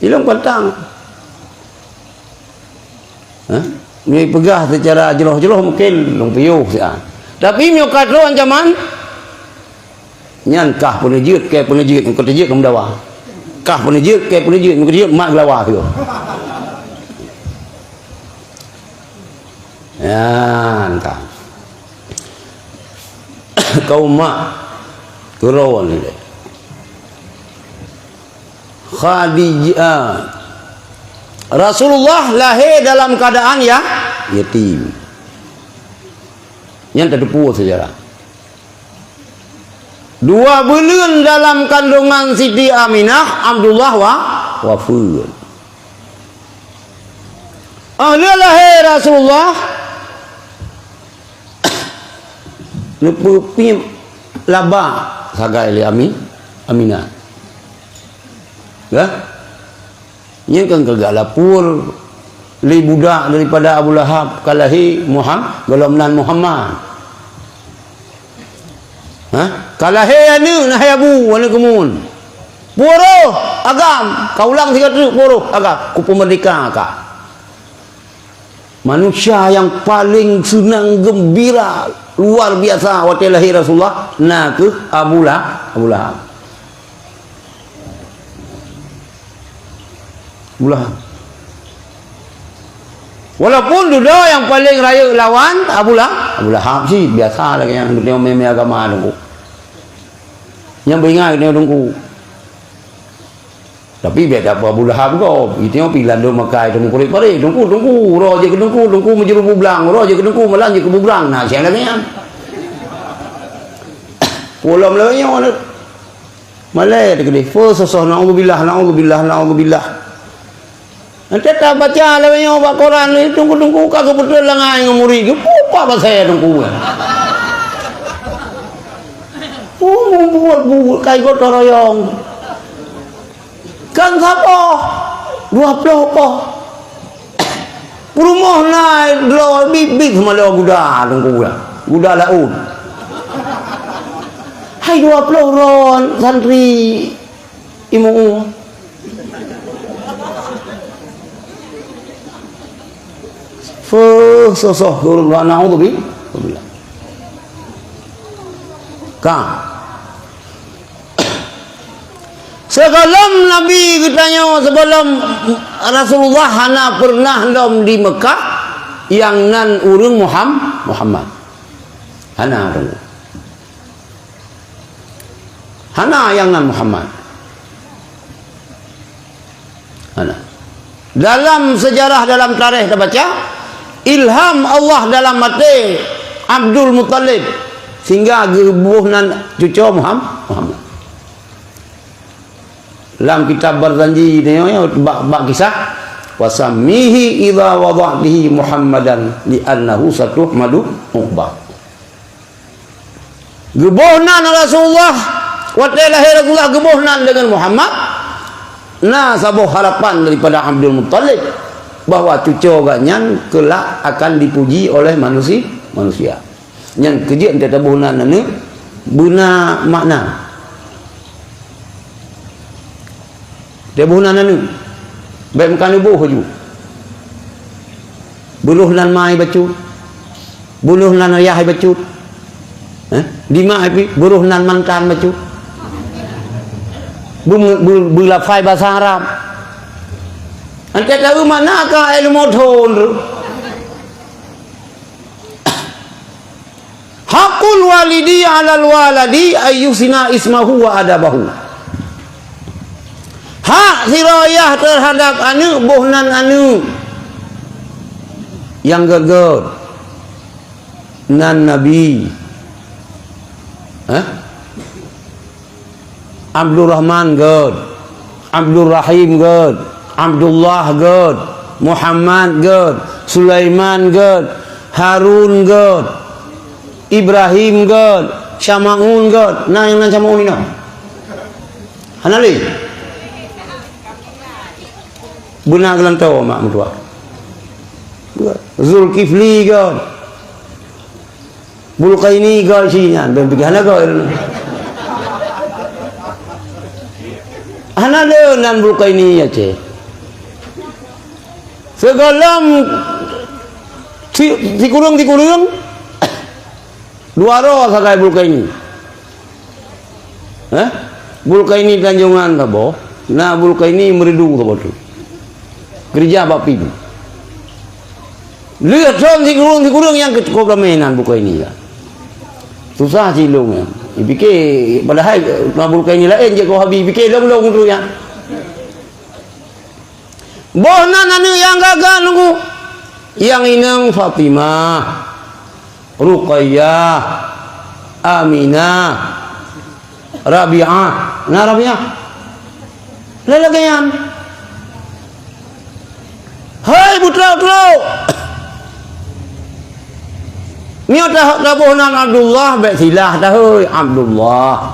Hilang pantang. Ni pegah secara jelas-jelas mungkin long piuh sia. Tapi mi kat lo ancaman nyan kah penejit ke penejit ko tejit kam dawa. Kah penejit ke penejit ko tejit mak lawa tu. Ya, entah. Kau mak kerawan ni. Khadijah Rasulullah lahir dalam keadaan ya yatim. Yang terdepu sejarah. 2 bulan dalam kandungan Siti Aminah Abdullah wafat. Dia lahir Rasulullah lepupi laba sagai li Aminah. Ya? Ini kan kegalapur li budak daripada Abu Lahab kalahi Muhammad golongan Muhammad. Kalahi anu nah abu anu kemun. Puro agam kaulang 3 puro agam ku pemerdeka kak. Manusia yang paling senang gembira luar biasa waktu lahir Rasulullah nah ke Abu Lahab. Walaupun duda yang paling raya lawan Abu Lahab sih biasa lagi yang dia meme agama dulu. Yang beringat dia dulu. Tapi biar tak Abu Lahab kau, itu yang pilihan dia makai tunggu kulit pare, tunggu roh je ke tunggu menjeru bublang, roh je ke tunggu malan je ke bublang. Nah, siang lagi yang. Pulau Melayu mana? Malay dekat dia. Sosok naudzubillah. Nanti tak baca lagi yang baca Quran ni tunggu kagak betul langai ngemuri ke apa bahasa tunggu. Buat kai gotong royong. Kan siapa? 20 apa? Rumah naik lo bibit sama lo guda tunggu lah. Guda laut. Hai 20 ron santri imu. Sosok guru naudzubillah. Kang sebelum Nabi kitanya sebelum Rasulullah hana pernah dom di Mekah yang nan urung Muhammad hana hana yang nan Muhammad. Hana. Dalam sejarah, dalam tarikh kita baca, ilham Allah dalam mati Abdul Muttalib sehingga gebuhnan cucu Muhammad. Dalam kitab berjanji ni bab kisah wasammihi idza wada'tihi Muhammadan li'annahu satuhmadu uqbah. Gebuhnan Rasulullah waktu lahir Rasulullah gebuhnan dengan Muhammad. Nah, sabuh harapan daripada Abdul Muttalib bahwa cucu ganyan kelak akan dipuji oleh manusia. Yang kerja ente tabuhnan anu guna makna. Tabuhnan anu baik makan ibu haju. Buluh nan mai bacut. Buluh nan ayah bacut. Di mak api buruh nan mantan bacut. Berlafai bahasa Arab. Anda tahu manakah ilmu thon? Hakul walidi alal waladi ayyusina ismahu wa adabahu. Hak sirayah terhadap anu bohnan anu yang geger nan Nabi. Abdul Rahman god, Abdul Rahim god, Abdullah god, Muhammad god, Sulaiman god, Harun god, Ibrahim god, Syamaun god. Nah yang nan Syamaun ini Hanali benar gelantau mak mutua Zulkifli god, Bulqaini god sinian bagaimana god Hana le nan Bulqaini aja. Segalam tikurung dua roh sakai Bulqaini. Bulqaini Tanjungan tabo. Nah Bulqaini Meridu tabo tu. Gereja Bapi. Lihat son tikurung yang cukup ramenan Bulqaini ya. Susah cilung ya. Fikir padahal Bulqaini lain je kau habis fikir long tu ya. Bohnan anu yang gagal nunggu. Yang inang Fatimah, Ruqayyah, Aminah, Rabi'ah. Nah Rabi'ah. Lelagayan. Hai putra. Ni dah bohnan Abdullah baik silah dah hoi Abdullah.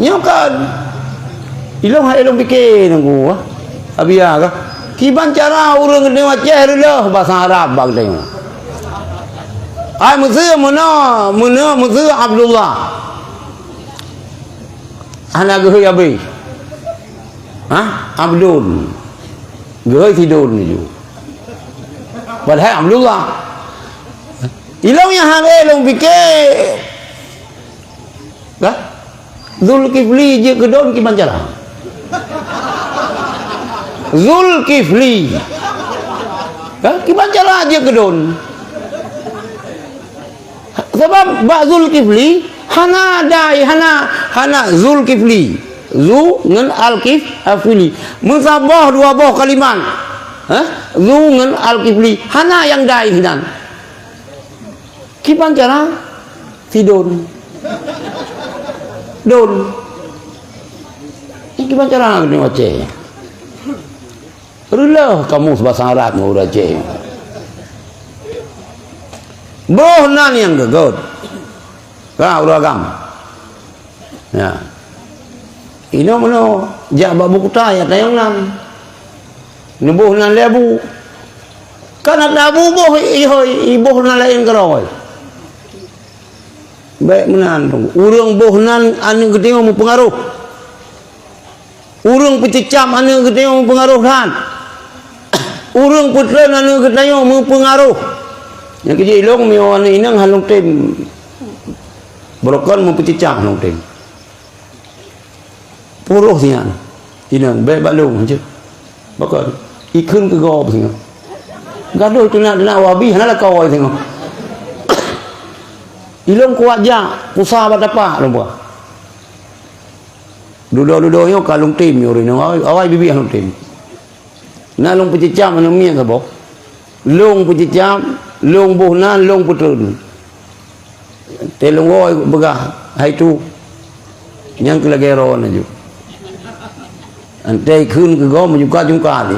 Ni kan ilong fikir nunggu abia ka. Kiban cara urang gede maceh dah bahasa Arab bag tengok. Ai muzir Abdullah. Anak gehoi abi. Abdul. Gehoi tidul ni ju. Padahal Abdullah ilong yang ilong fikir Zulkifli je kedon ki bancara Zulkifli ki bancara je kedon sebab bak Zulkifli hana dai hana Zulkifli zu ngan alkif afili musabah dua boh kalimat zu ngan alkifli hana yang dai hinan kipan cara tidon don ini kipan cara ni macam rulah kamu bahasa Arab mau raje bohnan yang gegod kau uragam ya ini mana jabab buku tayat yang nan nubuh nan lebu kan ada bubuh ibuh nan lain kerawai baik menan urang bohnan anu gede mau pengaruh urang pecicam anu gede mau pengaruh dan urang putra anu gede mau pengaruh yang kerja ilong mio anu inang halung tim brokon mau pecicam halung tim puruh sian inang baik balung je bakal ikun ke gob sini gaduh tu nak wabi hana la kawai tengok ilong kuat ja usaha batapa lupa dudo yo kalung tim yo rino awai bibi kalung tim na long pecicam anu mia sabo long pecicam long bohnan long putun telong oi begah hai tu yang kelagero na ju ante khun ke go menyuka jungka ni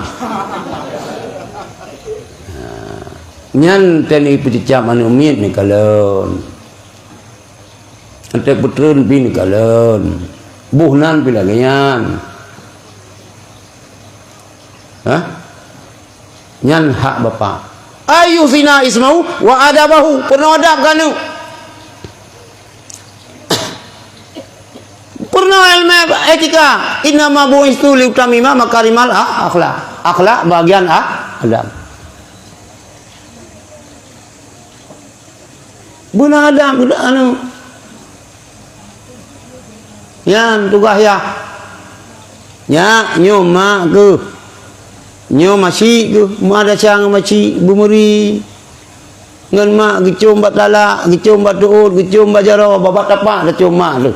nyan teni pecicam anu mia ni kalon ante putun bin kalon buhnan pilagayan nyan hak bapa ayu fina ismau wa adabahu pernah adab kanu pernah ilmu etika innama bu'istu liutamima makarimal akhlak bagian adab benar adab anu yan tugas ya nyoma ke nyoma si ke ma ada cang maci bumeri ngan mak gicum bat lala gicum bat duud gicum bajaro babat apa da cuma tu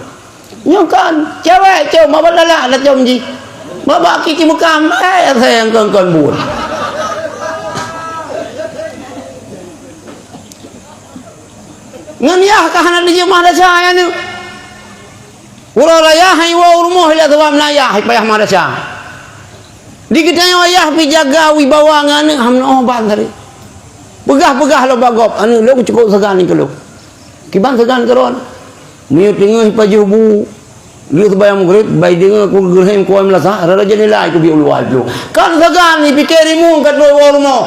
nyokan cewek cum babat lala da cum ji babak ki mukam sayang kon buat ngan ya kahana di jemaah da saya ni Ura raya hai wa urmuh la tawam na ya hai payah marasa. Dikitanya ayah pi jaga wibawa ngane hamno obat tadi. Pegah-pegah lo bagop anu lo cukup segan ni kalau. Kiban segan keron. Miu tengah paju bu. Dia sebayang maghrib bai dengar ku gerhem ku amlasa rara jadi lai ku bi ulwal lu. Kan segan ni pikirimu kat lo urmuh.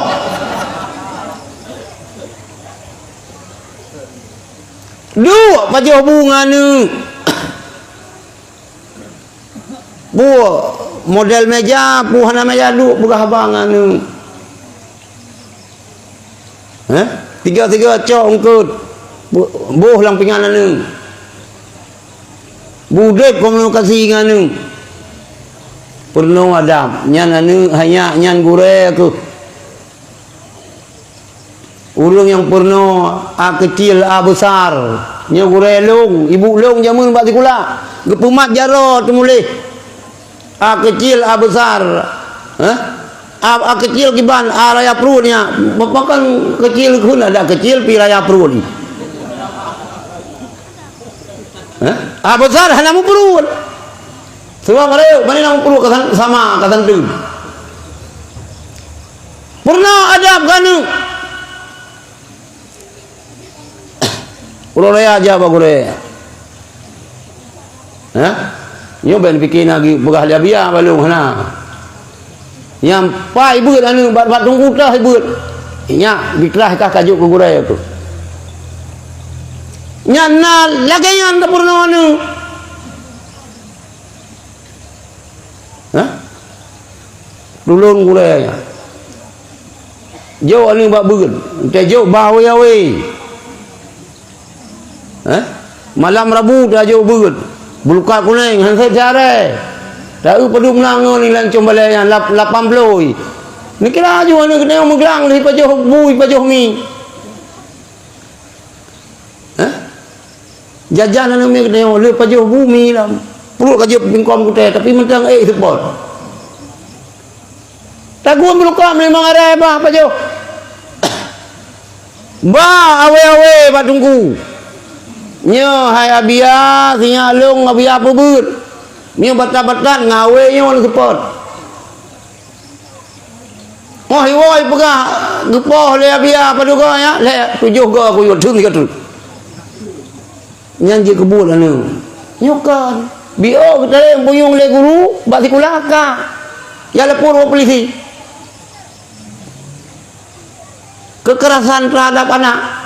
Dua paju bu ngane. Bu model meja puhana meja duk begah bangan ni tiga cok ungkut buh lang pinganan ni budek komunikasi dengan ni perlu adab nyan anu hanya nyan gure aku urang yang perlu kecil besar nya gure long ibu long jamun bak sikula gepumat jaro temulih kecil besar kecil kiban raya perutnya bapak kan kecil kun ada kecil pi raya perut besar hanya mu perut sebab mereka mana namu perut sama katan tu pernah adab kan ulo raya aja bagure nyo ben bikin lagi begah dia biar balung hana yang pai beut anu bat tunggu tah beut nya diklah kah kajuk ku gurai tu nya na lagayan ta purno anu dulun gurai jo anu bak beut te jo bawe awe malam Rabu dah jo beut Bulukat kuning han sejare. Tahu pedu menango ni lan combalayan 80. Ni kira aju anu kena meglang li pajoh bui pajoh mi. Jajan anu mi kena li pajoh bumi lah. Perlu kaje pingkom kute tapi mentang support. Tak gua bulukat memang ada bah pajoh. Ba awe-awe ba tunggu. Nyo hai abia sinya long abia pebut nyo batat-batat ngawe nyo on support oh woi pegah gepoh le abia paduga ya le tujuh go aku yo thung katu nyan je kebul anu nyokan bio kita puyung le guru bak sikulaka ya lepur polisi kekerasan terhadap anak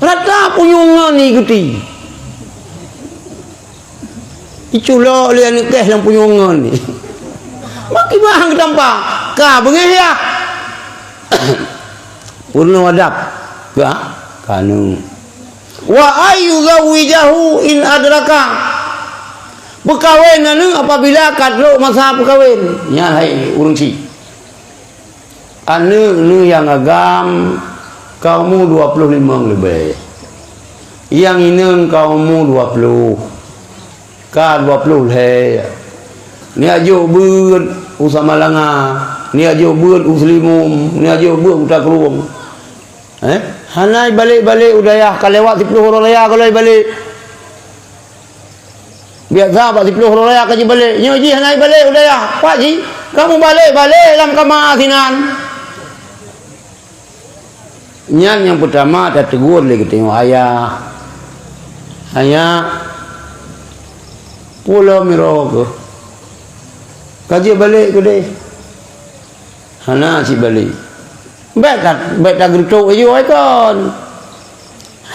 rata punyungan ni guti. Iculo lian keh lang punyungan ni. Maki bahang tampak. Ka bengeh ya. Purno adab. Ka kanu. Wa ayu zawijahu in adraka. Berkahwin anu apabila kadro masa berkahwin. Ya hai urang si. Anu yang agam kaummu 25 lebih. Yang ini kaummu 20. Ka 20 le. Ni ajo beut usama langa, ni ajo beut uslimum, ni ajo beut utak ruang. Hanai balik-balik udayah kalewat 10 orang raya kalau balik. Biasa 10 orang raya kaji balik. Nyoji hanai balik udayah. Pak ji, kamu balik-balik dalam kamar asinan. Nyan yang pertama ada tegur lagi tengok ayah. Ayah pulau miroko. Kaji balik ke deh. Hana si balik. Baik tak gertuk je kan.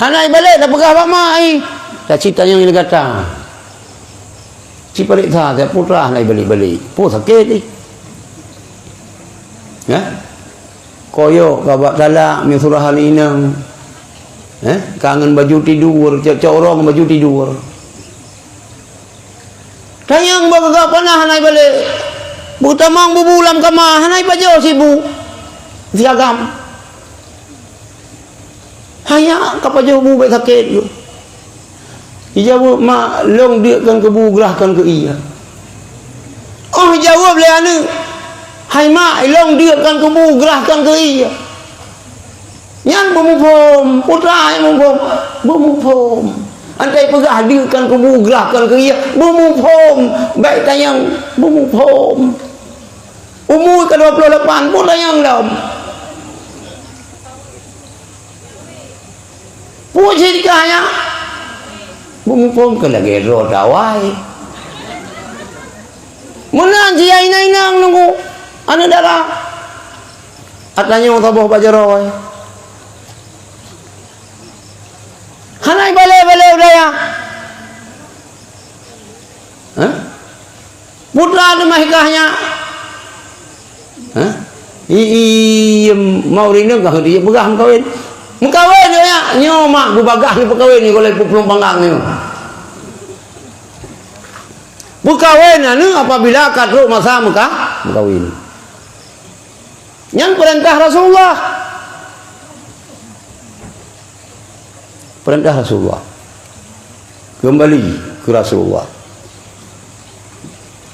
Hanai balik dah pegah pak mai. Tak cerita yang ini kata. Si balik tak saya putra hanai balik-balik. Pun sakit ni. Ya. Koyok kabak talak mi surah inang. Kangen baju tidur, corong baju tidur. Tayang bagak panah hanai balik. Butamang bubulam kamah hanai baju sibu. Siagam. Hanya kapajo bu baik sakit tu. Dijawab mak long dia kan kebu gerahkan ke iya. Oh jawab le anu. Hai mak long dia kan kebu gerahkan ke iya. Nyan bumupom, putra yang bumupom. Antai pegah dia kan kebu gerahkan ke iya. Bumupom, baik tayang bumupom. Umur ke 28 pun tayang dalam. Puji dikaya bumupom ke lagi roh dawai menang jia inang nunggu anak darah atanya utaboh bajaroy hanai balik udaya putra ada mahikahnya mau rindu kah dia pegah kawin mengkawin dia nyomak bubagah ni perkawin ni kalau pelung panggang ni berkawin ni apabila kadruk masa berkawin yang perintah Rasulullah kembali ke Rasulullah.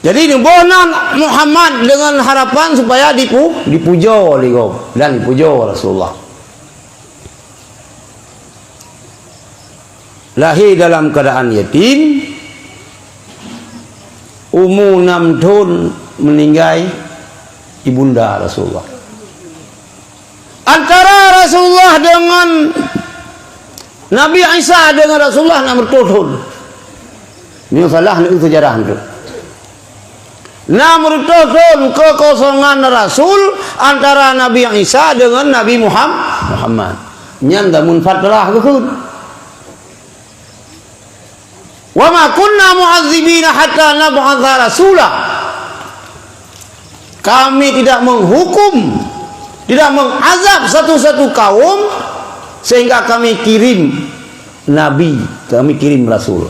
Jadi dibonan Muhammad dengan harapan supaya dipuja oleh kau dan dipuja oleh Rasulullah. Lahir dalam keadaan yatim, umur 6 tahun meninggal ibunda Rasulullah. Antara Rasulullah dengan Nabi Isa dengan Rasulullah nomor tahun. Ini salah ni sejarah itu. Nomor tahun kekosongan Rasul antara Nabi Isa dengan Nabi Muhammad. Nyanda mun fatrah kekun. Wa ma kunna mu'adzibina hatta nab'atha rasula. Kami tidak menghukum, tidak mengazab satu-satu kaum sehingga kami kirim nabi, kami kirim rasul.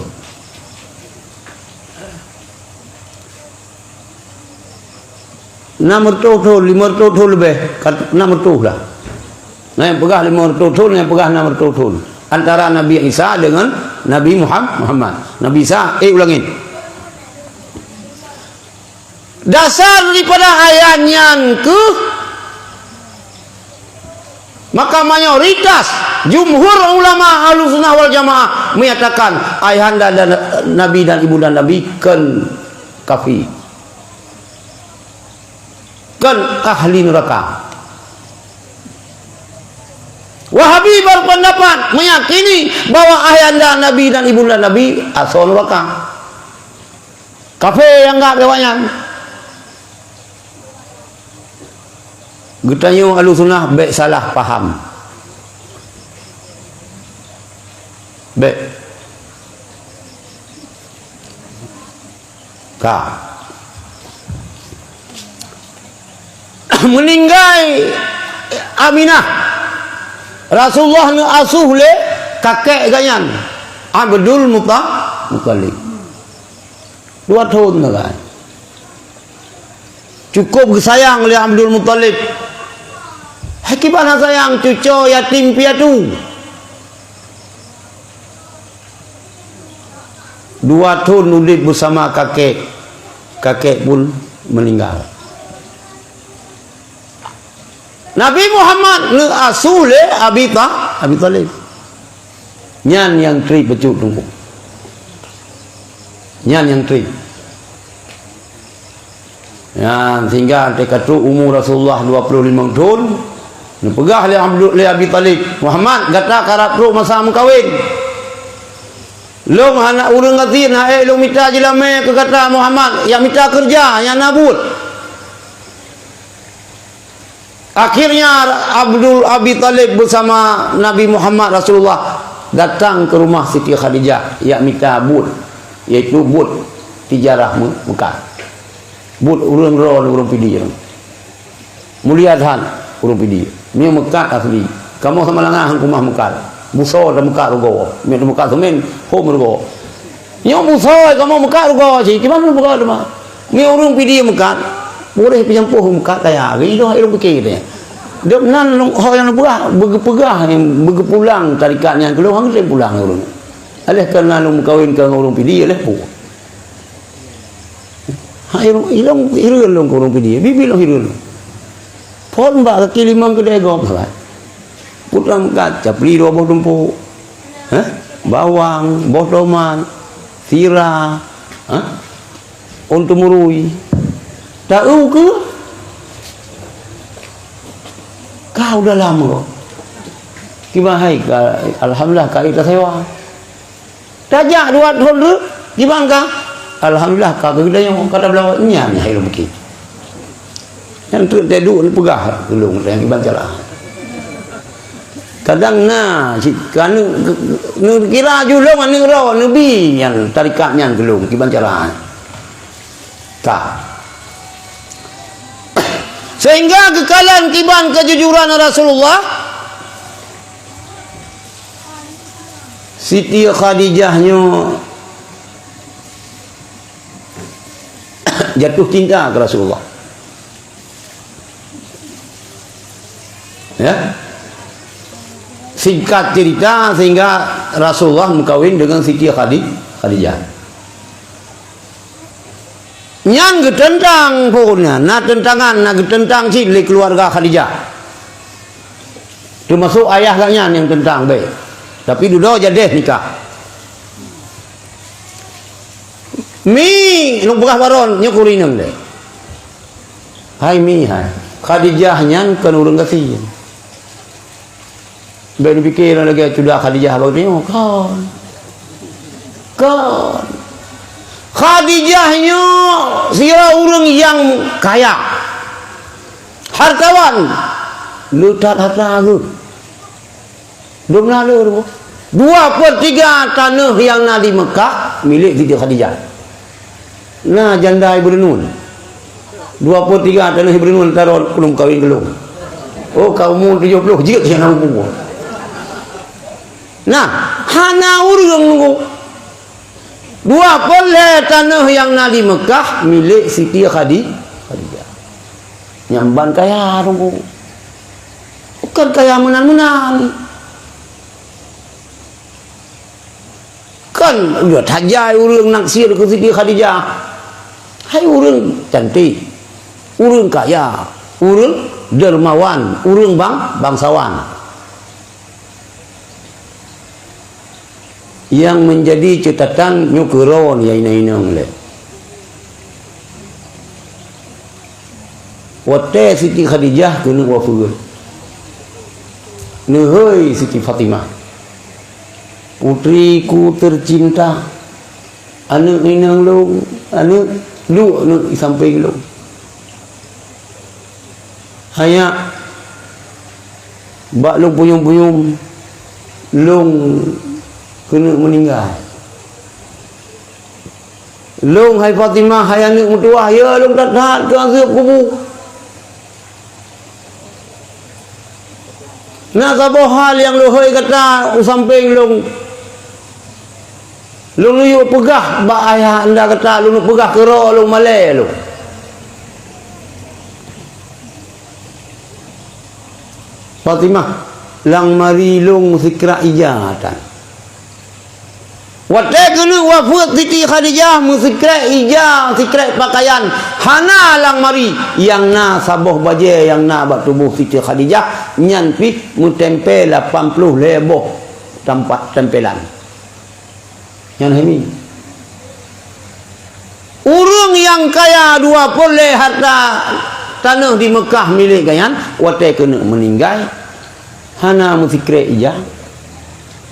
Nomor total 5 total lebih, nomor total lah. Yang pegah 5 total, yang pegah nomor total. Antara Nabi Isa dengan Nabi Muhammad. Nabi Isa, ulangin. Dasar daripada ayatnya ke maka mayoritas jumhur ulama Ahlussunnah wal Jamaah menyatakan ayahanda dan Nabi dan ibunda Nabi kan kafir. Kan ahli neraka. Wahabi berpendapat meyakini bahwa ayahanda Nabi dan ibunda Nabi asal neraka. Kafir yang enggak kewanyan. Getanyo Ahlussunnah baik salah paham. Baik. Meninggal Aminah Rasulullah nu asuh le kakek ganyan Abdul Muttalib 2 tahun kan. Cukup sayang oleh Abdul Muttalib. Hakibana sayang cucu yatim piatu. 2 tahun hidup bersama kakek. Kakek pun meninggal. Nabi Muhammad le asule Abi Talib. Nyan yang tri becut tunggu. Nyan yang tri. Ya, sehingga tekatu umur Rasulullah 25 tahun. Nepegah le Abi Talib. Muhammad gata karat ru masa mengkawin. Long anak urang ngatin hae long minta jelame ke kata Muhammad, yang minta kerja, yang nabut. Akhirnya Abi Talib bersama Nabi Muhammad Rasulullah datang ke rumah Siti Khadijah yang minta bud, yaitu bud tijarah Mekah. Bud urang ron urang pidi. Mulia dhan urang pidi. Ni Mekah asli. Kamu sama langah rumah Mekah. Musa dan Mekah rugo. Mek Mekah semen hom rugo. Nyo Musa kamu Mekah rugo sih. Gimana Mekah mah? Ni urang pidi Mekah. Boleh penyampuh Mekah kaya. Itu ilmu fikir dia. Dia nan hal yang pegah, begepegah yang begepulang tarikatnya keluar hang pulang urang. Alih kerana lu kawin ke urang pidi alih pu. Ha irong irong urang pidi. Bibi lo irong. Pon ba kaki limang kedai gom salah. Pulang kaca, beli 2 buah tumpuk, bawang, buah tomat, sirah, untuk murui. Tahu ke? Kau dah lama. Gimana? Alhamdulillah kau kita sewa. Tajak 2 tahun tu, gimana kau? Alhamdulillah kau kita yang kata belawatnya ni hidup kita. Yang tu tedu ni pegah gelung yang dibancalah. Kadang kan kira julung anu ro nabi yang tarikatnya gelung kibancaran. Tak. Sehingga kekalahan kiban kejujuran Rasulullah Siti Khadijahnya jatuh cinta ke Rasulullah. Ya. Singkat cerita sehingga Rasulullah mengkawin dengan Siti Khadijah. Nyan getentang pokoknya, na tentangan, na getentang cilik keluarga Khadijah. Termasuk ayah lah yang tentang baik. Tapi dulu jadi nikah. Mi nung bekas baron nyukurineng deh. Hai mi hai. Khadijah nyan kan urang kasih. Baru fikir lagi sudah Khadijah baru tengok kan Khadijahnya sira orang yang kaya hartawan lutat harta lu belum lalu 2/3 tanah yang ada di Mekah milik Siti Khadijah. Nah janda Ibu Nun 2/3 tanah Ibu Nun taruh belum kawin belum. Oh kamu 70 jik yang umur. Nah, hana urang nunggu 2 tanah yang ada di Mekah milik Siti Khadijah. Nyamban kaya nunggu. Bukan kaya menan-menan. Kan udah tajai urang naksir ke Siti Khadijah. Hai urang cantik. Urang kaya, urang dermawan, urang bangsawan. Yang menjadi catatan nyukuron ya ina-ina le. Wate Siti Khadijah kena wafur. Nehoi Siti Fatimah. Putriku tercinta. Anak ninang lu, anak sampai lu. Hanya bak lu puyung-puyung long kena meninggal. Long hai Fatimah hai anak mutuah ya long tak tahan ke azab kubur. Nak apa hal yang lohoi kata sampai long yuk pegah bak ayah anda kata long pegah kero long malai long. Fatimah lang marilung sikra ijatan. Watai kena wafat Siti Khadijah musikra ijah sikra pakaian hana lang mari yang na saboh baje yang na bak tubuh Siti Khadijah nyan pi mutempel 80 leboh tempat tempelan. Yang ini urang yang kaya 20 harta tanah di Mekah milik kayan watai kena meninggal hana musikre ijah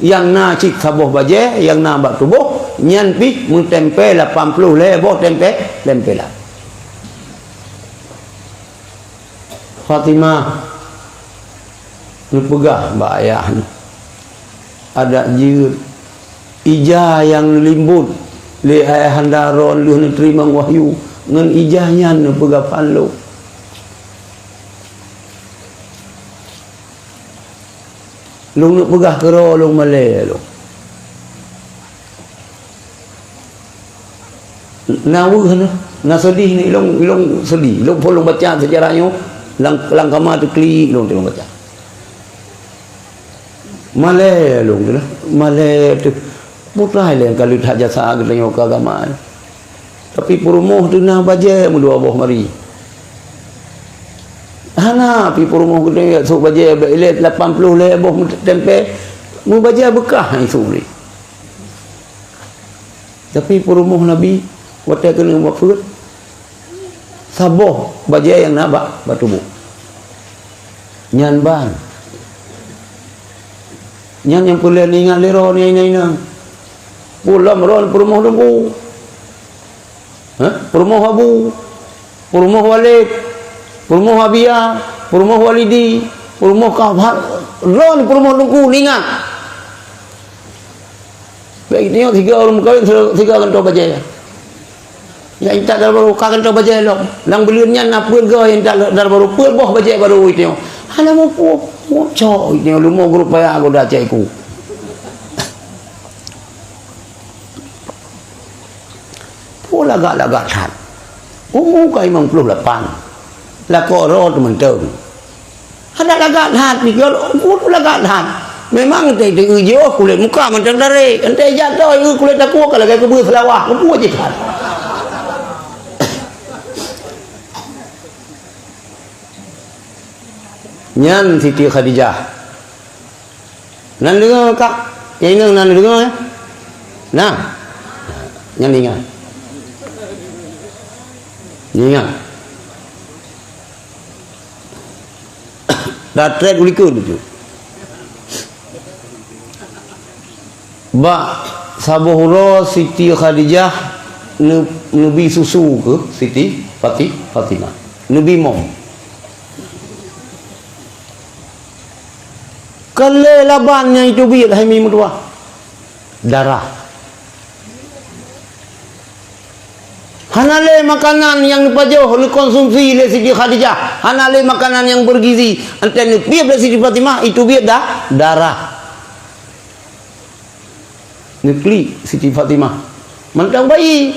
yang na cik saboh baje yang na bak tubuh nyan pi mentempel 80 leboh tempelan. Fatimah nu pegah mbak ayah ni ada jiut ijah yang limbut li ayah handaron lu terima wahyu ngan ijahnya nu pegah panlu. Lung nak pegah kero lung malay lu. Nawu na sedih ni long sedih. Long pun long baca sejarahnya lang kama tu kli long tengok baca. Malay lung tu lah. Malay tu mutlai le kalau tak jasa tengok agama. Tapi perumoh tu nah baje mu dua boh mari. Hana pi rumah gede sok baje belet 80 leboh tempe mu baje bekah itu ni. Tapi rumah Nabi watai kena wafat saboh baje yang nabak batubu. Nyan ban. Nyan yang pula ingat lero ni ina. Pulam ron rumah lembu. Rumah Abu. Rumah Walid. Rumah Abia, rumah Walidi, rumah Kahar, ron rumah Nungku ingat. Baik tengok 3 orang kahwin 3 kantong baja. Ya intak dah baru kantong baja lo. Lang beliannya napun ke yang tak dah baru pun boh baja baru tengok. Hala mo cok tengok lu mau grup payah aku dah cekku. Pula gak tat. Umur kai 58. Lako roh tu mentung. Ada lagat hat ni kalau pun lagat hat. Memang teh ujo kulit muka mentang dari. Ente jatuh kulit aku kalau kayak kebun selawah, aku aja hat. Nyan Siti Khadijah. Nan dengar kak, yang ini nan dengar ya. Nah, nyan ingat. Ingat. Dah trade ulikun itu. Ba sabuhura Siti Khadijah Nabi susu ke Siti Fatimah. Nabi mom. Kale labannya itu biar hai mi mutua. Darah. Hanale makanan yang pajauh konsumsi oleh Siti Khadijah. Hanale makanan yang bergizi. Antara biar oleh Siti Fatimah itu biar darah. Nukli Siti Fatimah. Mantang bayi.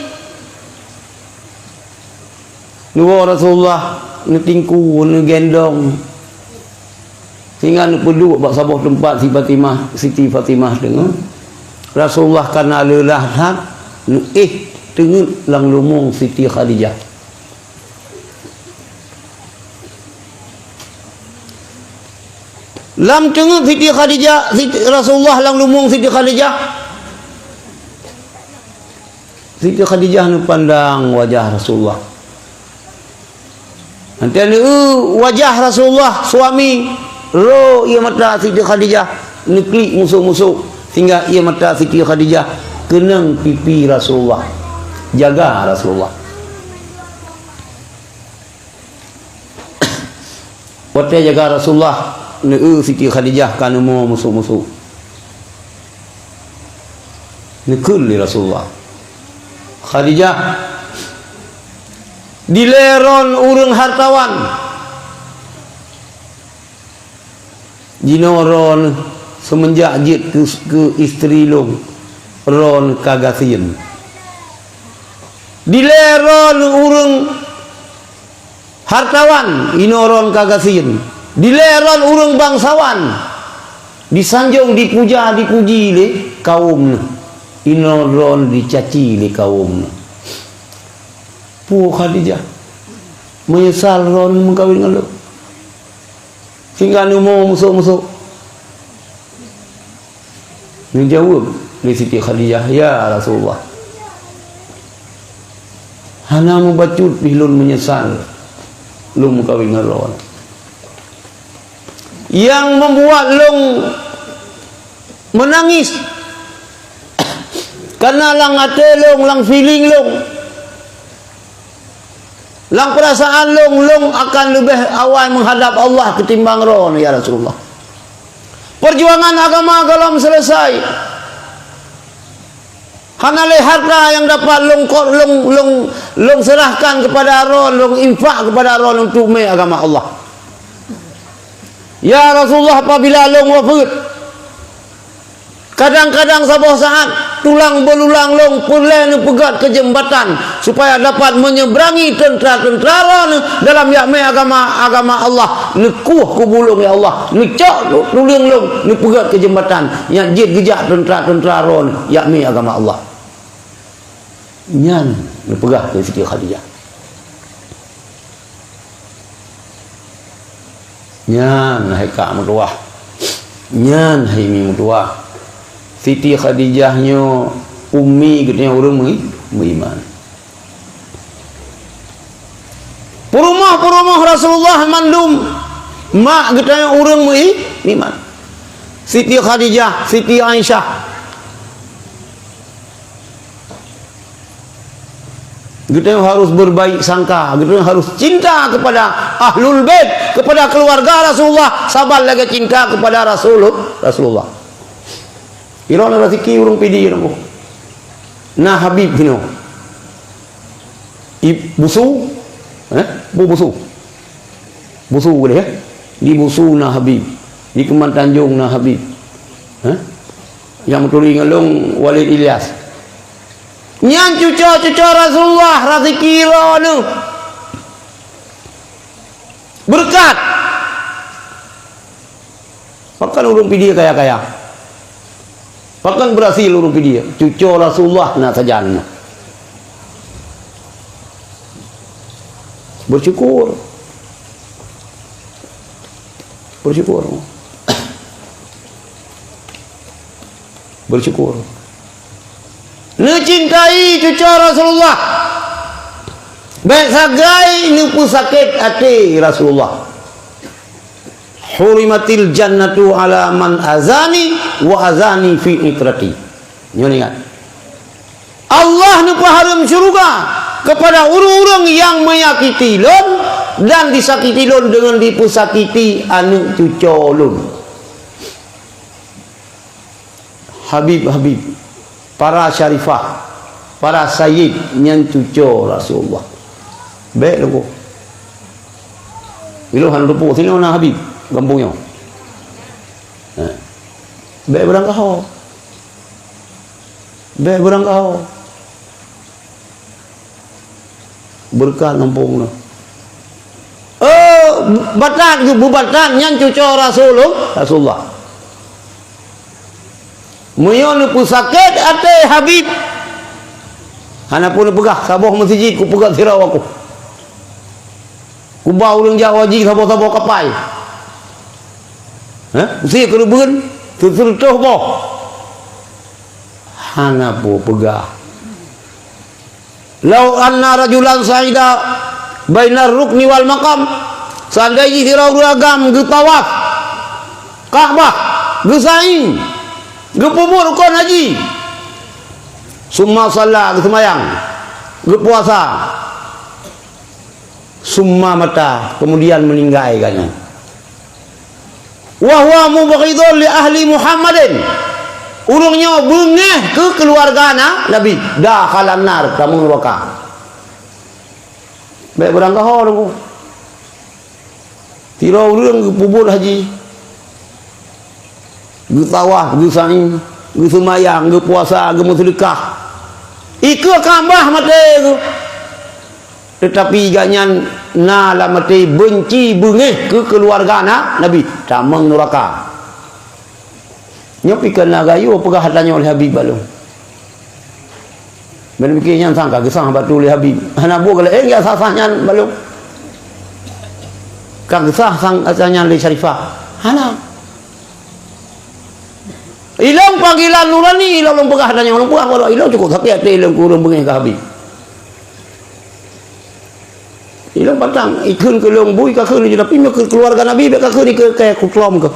Nuwa Rasulullah nutingku nugendong. Sehingga perlu buat sebuah tempat Siti Fatimah dengar. Rasulullah kana lelah hat tengah lang lumung Siti Khadijah. Lam tengah Siti Khadijah, Rasulullah lang lumung Siti Khadijah. Siti Khadijah ni pandang wajah Rasulullah. Nanti ni wajah Rasulullah suami ro ia mata Siti Khadijah nekli musuh-musuh sehingga ia mata Siti Khadijah kenang pipi Rasulullah. Jaga Rasulullah. Waktu jaga Rasulullah, Siti Khadijah kan mau musuh-musuh. Nikul Rasulullah. Khadijah dileron urang hartawan. Jinoron semenjak jit ke istri long ron kagasin. Dileron urang hartawan inoron kagasin dileron urang bangsawan, disanjung dipuja dipuji le kaum, inoron dicaci le kaum. Pu Khadijah menyesal ron mengkawin dengan lu, sehingga mau musuh-musuh. Dia jawab li Siti Khadijah, ya Rasulullah, hana membacut bilun menyesal lu mengkawin dengan ron. Yang membuat long menangis karena lang ate long, lang feeling long, lang perasaan long akan lebih awal menghadap Allah ketimbang ron, ya Rasulullah. Perjuangan agama belum selesai. Karena harta yang dapat long serahkan kepada ron, long infak kepada ron untuk agama Allah. Ya Rasulullah, apabila long wafat, kadang-kadang sebuah saat tulang belulang long pulai pegat ke jembatan supaya dapat menyeberangi tentara-tentara dalam yakme agama Allah. Nekuh ku bulung ya Allah, necak tulang long ni pegat ke jembatan yang jid gejak tentara-tentara yakme agama Allah. Nyan ni pegah ke Siti Khadijah. Nyan hai kak mutuah, nyan hai mi mutuah. Siti Khadijahnya ummi katanya orang beriman. Perumah Rasulullah mandum mak katanya orang beriman. Siti Khadijah, Siti Aisyah, kita harus berbaik sangka, kita harus cinta kepada ahlul bait, kepada keluarga Rasulullah, sabar lagi cinta kepada Rasulullah. Irona rezeki urung pidi urang. Nah Habib kino. Busu, busu. Busu boleh ya? Di Busu nah Habib, di Keman Tanjung nah Habib. Yang betul ngalung Walid Ilyas. Nyan cucu Rasulullah rezeki rono berkat. Bahkan urung pidi kaya-kaya, bahkan berhasil urung pidi cucu Rasulullah na sajan. Bersyukur mencintai cucu Rasulullah. Baik sagai ni pun sakit hati Rasulullah. Hurimatil jannatu ala man azani wa azani fi itrati. Nyon ingat. Allah ni pun haram syurga kepada orang-orang yang menyakiti lon dan disakiti lon dengan dipusakiti anu cucu lon. Habib, para syarifah, para sayyid yang cucu Rasulullah. Baik lu. Iluhan rupu sini mana Habib kampungnya. Baik berangkau. Berkat kampungnya. Oh, batak bubatan yang cucu Rasulullah. Muyon pun sakit ate Habib. Hana pun pegah saboh masjid ku pegah sirau aku. Ku bau urang Jawa ji saboh-saboh kapai. Mesti kerubeun tertuh boh. Hana pun pegah. Lau anna rajulan sa'ida bainar rukni wal maqam. Seandainya sirau agam ge tawaf Ka'bah ge sa'i gepumur kon haji, summa salat semayang, gepuasa, summa mata, kemudian meninggalkannya. Wa huwa mubghidun li ahli Muhammadin, urungnya bengeh ke keluarga Nabi, dakhalan nar kamu neraka. Baik berangkah orang, tirau urang gepubur haji, getawah, gesaing, gesemayang, gepuasa, gemussedekah. Iku kambah mate itu. tetapi ganyan na lamati benci bengih ke keluarga Nabi tamang neraka nyopikan nagayu pegah tanya oleh Habib balung ben mikirnya sangka gesang batu oleh Habib hana bu kala enggak sasahnya balung kang gesah sang asanya le Syarifah hana ilang panggilan nurani ilang pegah tanya orang pegah kalau ilang cukup tapi ada ilang kurang bengih ke Habib ilang patang ikun ke long bui ka keun tapi ke keluarga Nabi ka keun ke kayak kutlom ke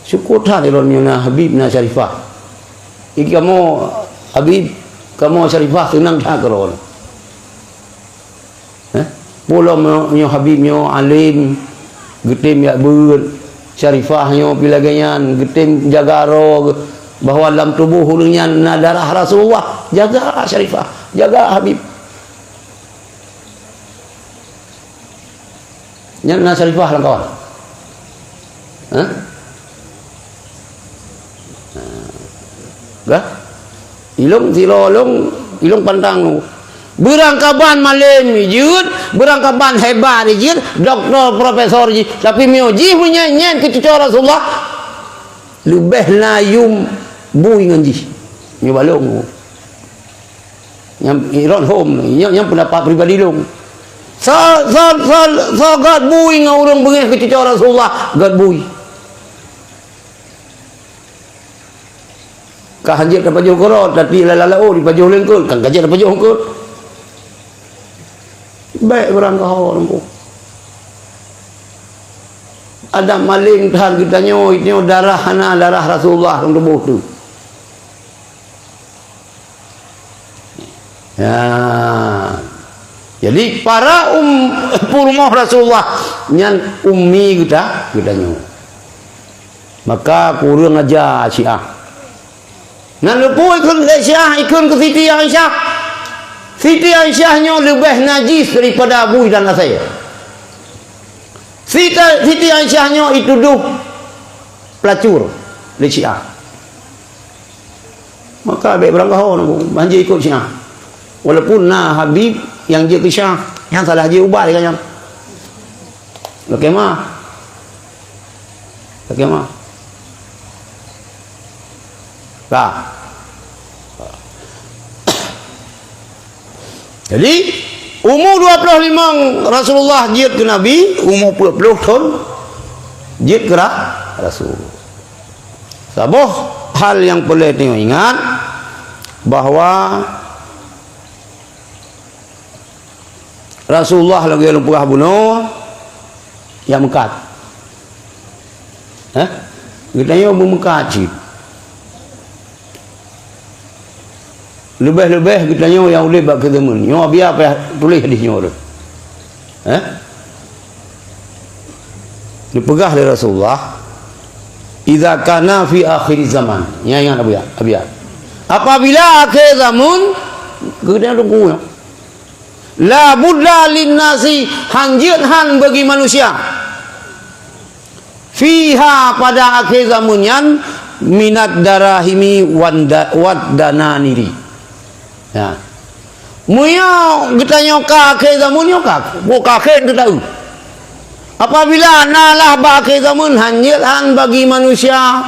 syukur tak ironnya Habib na Syarifah iki kamu Habib kamu Syarifah senang tak keron pula nyo Habib nyo alim getim ya ber Syarifah nyo pilaganyan getim jaga ro bahwa dalam tubuh hulungnya darah Rasulullah jaga Syarifah jaga Habib na Syarifah lang kawan gak ilung silolong ilung pantang berangkaban malam jud berangkaban hebat jud doktor profesor jud tapi mioji punya nyen kecucu Rasulullah lebih layum bui nganji ni balong yang iron home yang pendapat pribadi long so gad bui ngurung bengih kecucu Rasulullah gad bui kah hanjir dapat jauh korot tapi lalalao di pajuh lengkul kan kajian dapat jauh korot baik orang kau nampu ada maling tahan kita nyoy darah hana darah Rasulullah dalam tubuh tu ya jadi para purmoh Rasulullah nyan ummi kita nyoy maka kurang aja Syiah nan lepuh ikut ke Syiah ikut ke Siti Aisyah Siti Aisyah nyo lebih najis daripada Abu dan saya Siti Aisyah nyo dituduh pelacur di Syiah maka baik berangkau banjir ikut Syiah walaupun Habib yang dia ke Syiah yang salah dia ubah dia kan bagaimana tak jadi umur 25 Rasulullah jihad ke Nabi umur 40 tahun jihad ke Rasul sabuh hal yang perlu tengok ingat bahawa Rasulullah lagi dalam perah bunuh yang mekat kita yang mekat cip lebih-lebih kita nyo yang boleh bak ketemun nyo biar apa tulis hadis nyo tu dipegah oleh Rasulullah idza kana fi akhir zaman yang abiyat apabila akhir zaman kita tunggu la budda lin nasi hanjit han bagi manusia fiha pada akhir zamannya minat darahimi wadananiri ya muyo kita nyoka ke zaman nyoka buka ke kita tahu apabila nalah bagi zaman hanjiran bagi manusia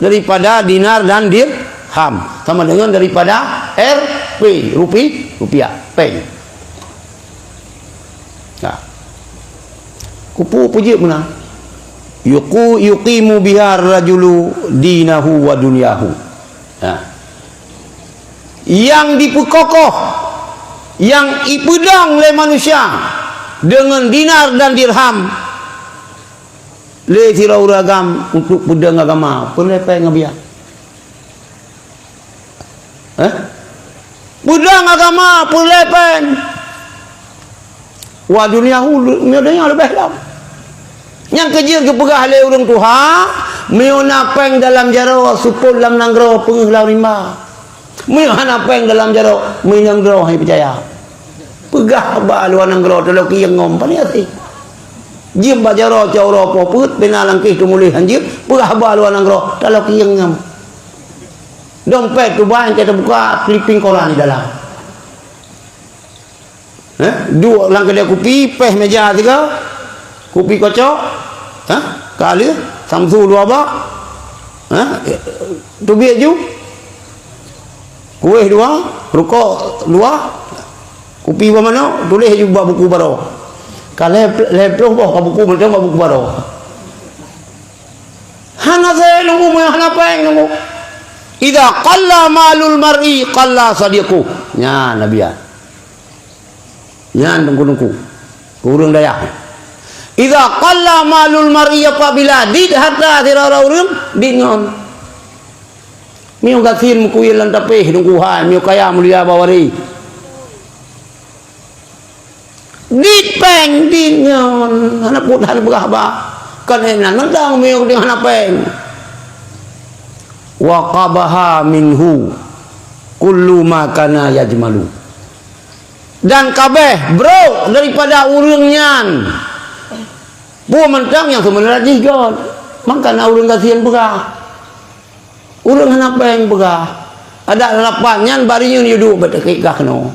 daripada dinar dan dirham sama dengan daripada Rp rupiah peng nah kupu puji mana yuqimu bihar rajulu dinahu wa dunyahu nah yang diperkokoh yang ipedang oleh manusia dengan dinar dan dirham le tirau ragam untuk pedang agama penlepai ngabiak pedang agama penlepai wa dunyahu miodanya lebih lam yang kejir kepegah le urang tuha miona peng dalam jaro supul dalam nanggro penglah rimba miona peng dalam jaro minang gro hai percaya pegah ba luan nanggro telo ki yang ngom pani ati jim ba jaro jaro poput benalang ki tumuli hanjir pegah ba luan nanggro telo ki yang ngom Dompet tu banyak kita buka clipping koran di dalam. Dua lang kedai kopi, peh meja 3. Kopi kocok. Kali Samsu 2 bak. Tu biak ju. Kuih 2, rokok 2. Kopi apa mana? Tulis juga buku baru. Kalau leploh boh buku macam buku baru. Hana saya nunggu hana peng nunggu. Idza qalla malul mar'i qalla sadiqu. Nya nabiya. Nya nunggu urang daya. Idza qalla malul mar'i apabila did harta dirara urang dingon. Miu gatin mukuil lan tapeh nunggu ha miu kaya mulia bawari. Dit peng dingon hana put hana berah ba. Kan enak nendang miu di hana peng. Wa qabaha minhu kullu ma kana yajmalu. Dan kabeh bro daripada urang nyan bu mentang yang sebenarnya jigon makana urang kasihan begah urang hana peng begah ada lapan nyan barinyun yudu betekikah no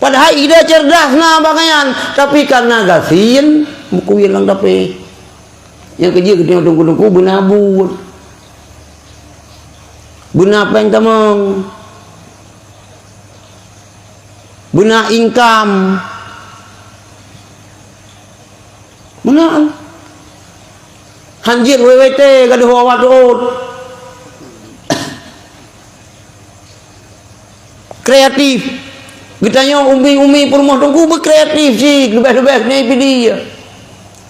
padahal ide cerdas na bakayan tapi karena kasihan muku ilang tapi yang kerja kita tunggu-tunggu benabut bena peng tamang bena income bena hanjir WWT gaduh awat kreatif ditanya umi-umi perumah tunggu berkreatif sih lebih-lebih ni dia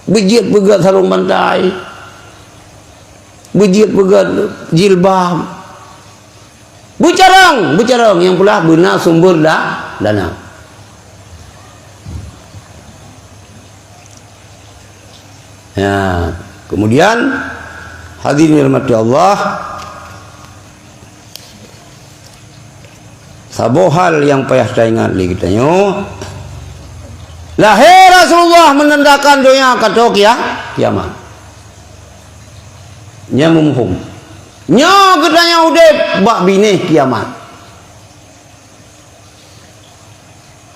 bejit begat sarung bantai bejit begat jilbab bucarang yang pula guna sumber dana. Ya, kemudian hadirin dirahmati Allah, sabo hal yang payah taingat li kita nyo. Lahir Rasulullah menandakan doa katok ya kiamat. Nya mumhum. Nya katanya udep bak bine kiamat.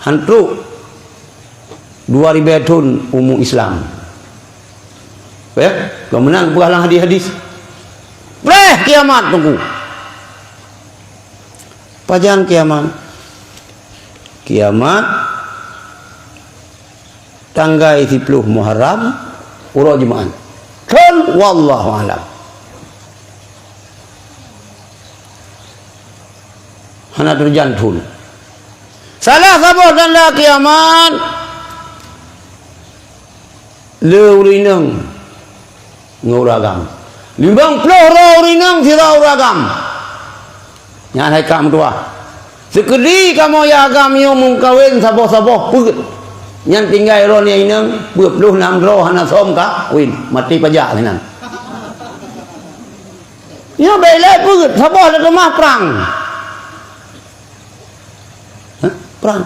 Hantu 2000 tahun umum Islam. Ya, kemenang bukalah hadis-hadis. Boleh kiamat tunggu. Pajan kiamat. Kiamat tanggal 10 Muharram uro Jumaan. Kan wallahu alam. Hana terjantun. Salah sabah tanda kiamat. Leurineng nguragam. 50 rineng sira uragam. Nya hai kam tua. Sekedi kamu ya agam yo mung kawin sabah-sabah peut. Nyan tinggal ron yang ineng 26 ro hana som ka win mati pajak tenan. Ya bele peut sabah da kemah perang. Perang.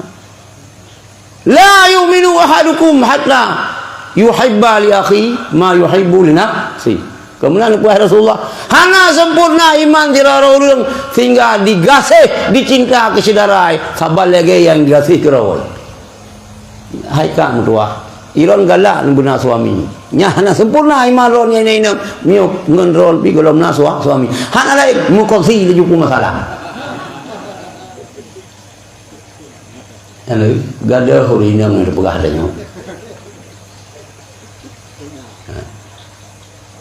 La yu'minu ahadukum hatta yuhibba li akhi ma yuhibbu li nafsi. Kemudian kuah Rasulullah hana sempurna iman dirara urang sehingga digasih dicinta ke saudara sabar lagi yang digasih ke rawol. Hai kang tua iron galak nembuna suami nya hana sempurna iman ron yang ini miuk ngendron pi golom na suami hana lain mukosi lejuku masalah. Anu gada horina nang pegah adanya.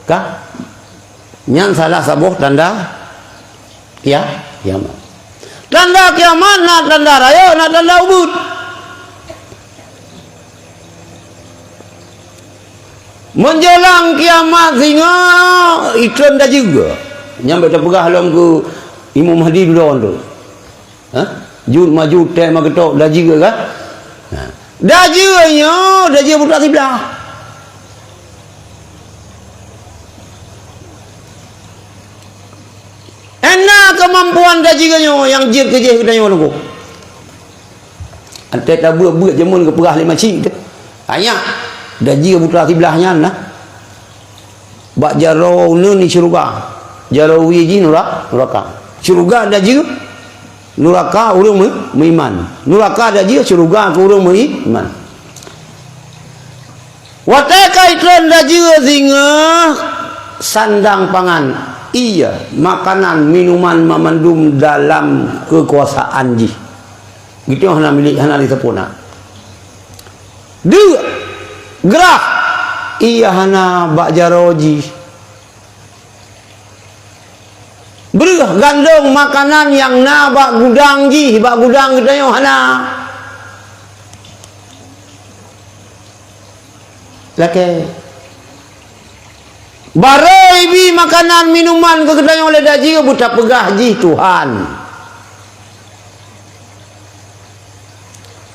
Kah? Nyan salah sabuh tanda kiamat. Tanda kiamat na tanda raya na tanda ubud. Menjelang kiamat singa iklan dah juga. Nyampe terpegah dalam ke Imam Mahdi dulu tu. Jud maju tem magetok dah juga kan? Dah juga nya, dah juga putra sebelah. Enak kemampuan dah juga nya yang jir kerja kita nya tu. Ante tak buat jemun ke perah lima cik tu. Ayak dah juga putra sebelahnya nah. Bak jaro ni syurga. Jaro wiji neraka. syurga ada je, neraka urang beriman. Neraka ada je, syurga ke urang beriman. Wateka itron da je singa sandang pangan. Iya, makanan, minuman, memandum dalam kekuasaan ji. Gitu yang hana milik, hana disempurna. Dua, gerah. Iya hana bak jaroji. Berah gandong makanan yang na bak gudang ji, bak gudang kita yang hana. Laki. Barai bi makanan minuman kekedai oleh daji buta pegah ji Tuhan.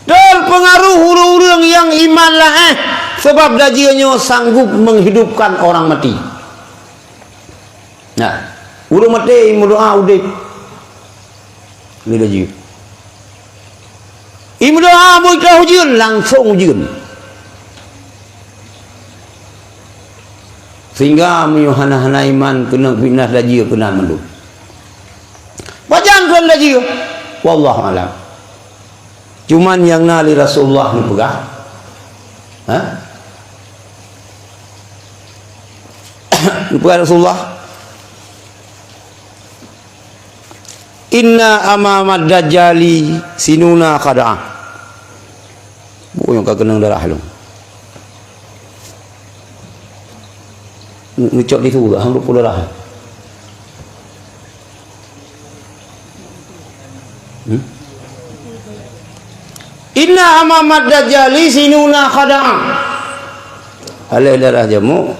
Terpengaruh huruf-huruf yang iman lah sebab dajinya sanggup menghidupkan orang mati. Nah, urang mati doa udip. Ni daji. Imu doa buka hujan langsung hujan. Sehingga menyuhana-hana iman kena binah daji kena mendung. Bacaan tuan daji. Wallahu alam. Cuman yang nali Rasulullah ni pegah. Ha? Pegah Rasulullah. Inna amamad dajjali sinuna khada'ah. Bu yang kenang darah lu. Ngecok di tu hang lupa darah. Inna amamad dajjali sinuna khada'ah. Alai darah jamu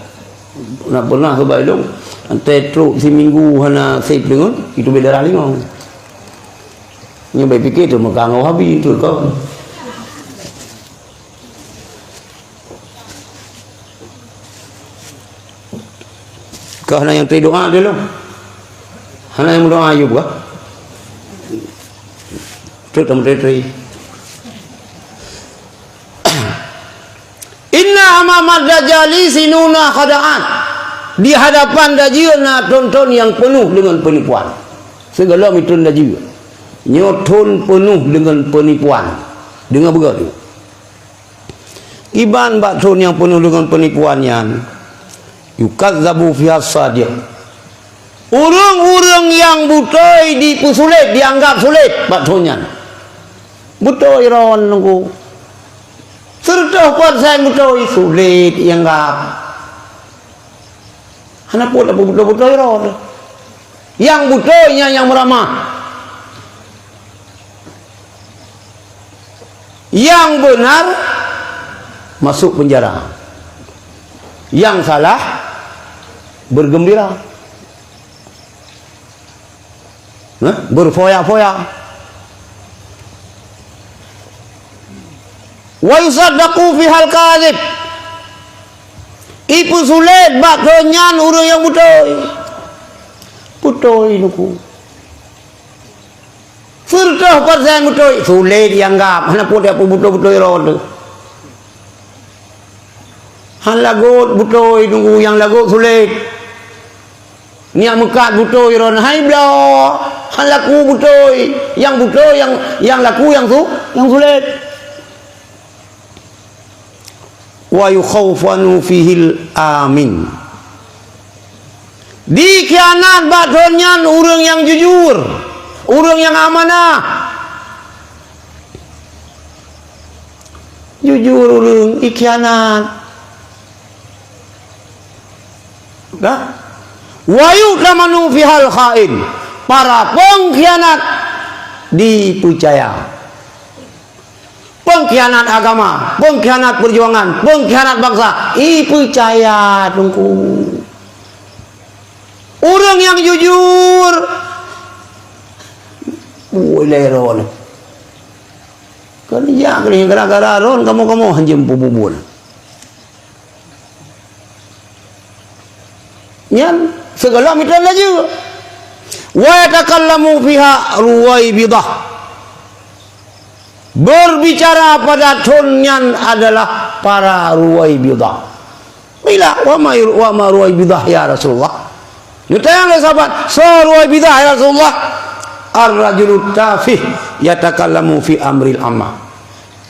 nak pernah ke bailung antai truk seminggu hana sip dengan itu beda darah limau. Ni baik fikir tu makang habis tu kau. Kau hana yang doa dulu. Hana yang doa Ayub kah? Tu tempat Inna amamad dajjali sinuna khada'an. Di hadapan dajjal na tonton yang penuh dengan penipuan. Segala mitun dajjal. Nyoton penuh dengan penipuan. Dengar begitu. Iban bakton yang penuh dengan penipuan yang yukazzabu fi as-sadiq. Urang-urang yang butoi dipusulit, dianggap sulit baktonnya. Butoi ron nunggu. Serta kuat saya butoi sulit dianggap. Hana pun apa butoi ron. Yang butoinya yang meramah. Yang benar masuk penjara. Yang salah bergembira. Berfoya-foya. Wa yusaddaqu fi hal kadhib. Ipu sulit bak kenyan urang yang butoi. Butoi nuku. Serta persen butoi sulit dianggap. Mana pun dia pun butoi ron. Han lagut butoi nunggu yang lagut sulit. Niat mekat butoi ron hai bla. Han laku butoi, yang butoi yang laku yang sulit. Wa yukhawfanu fihil amin. Dikhianat batonyan urang yang jujur, urang yang amanah. Jujur urang ikhianat. Dah? Wa yu'tamanu fihal khain. Para pengkhianat dipercaya. Pengkhianat agama, pengkhianat perjuangan, pengkhianat bangsa, dipercaya tunggu. Orang yang jujur, boleh ron. Kerja ni gara-gara ron kamu hanjam bubul. Nyan segala mitra laju. Wa takallamu fiha ruwaibidah. Berbicara pada tonyan adalah para ruwaibidah. Bila wa ma ruwaibidah ya Rasulullah. Nyutayang oleh sahabat, "Saruai bidah ya Rasulullah, ar-rajulu tafih yatakallamu fi amril amma."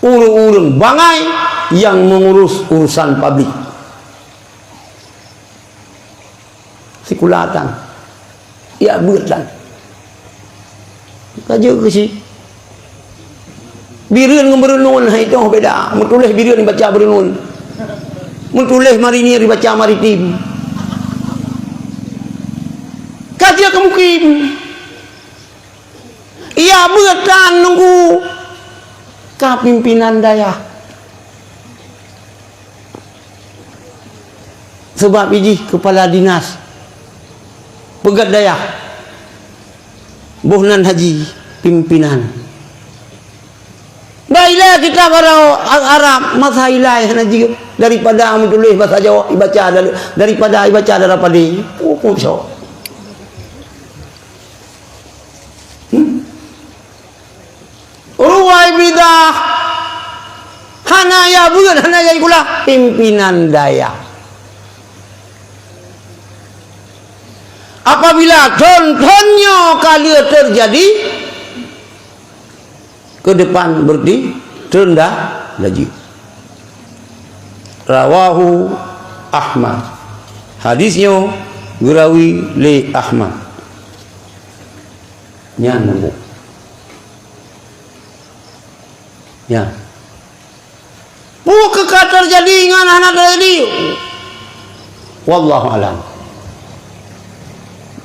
Urung-urung bangai yang mengurus urusan publik. Sikulatan. Ya berdan. Kaja ke si. Bireun dengan berenun itu beda. Menulis bireun dibaca berenun. Menulis marinir dibaca maritim. Kaja ke mukim. Ia berdan nunggu kapimpinan daya. Sebab ini kepala dinas pegat daya buhnan haji pimpinan. Baiklah kita para Arab masa ilai haji daripada menulis bahasa Jawa dibaca daripada dibaca daripada hukum so. Ruwai bidah hanaya bukan hanaya ikulah pimpinan daya. Apabila contohnya kali terjadi ke depan berdi rendah lagi. Rawahu Ahmad. Hadisnya gerawi li Ahmad. Nyan ya. Bukan terjadi dengan anak tadi. Wallahu alam.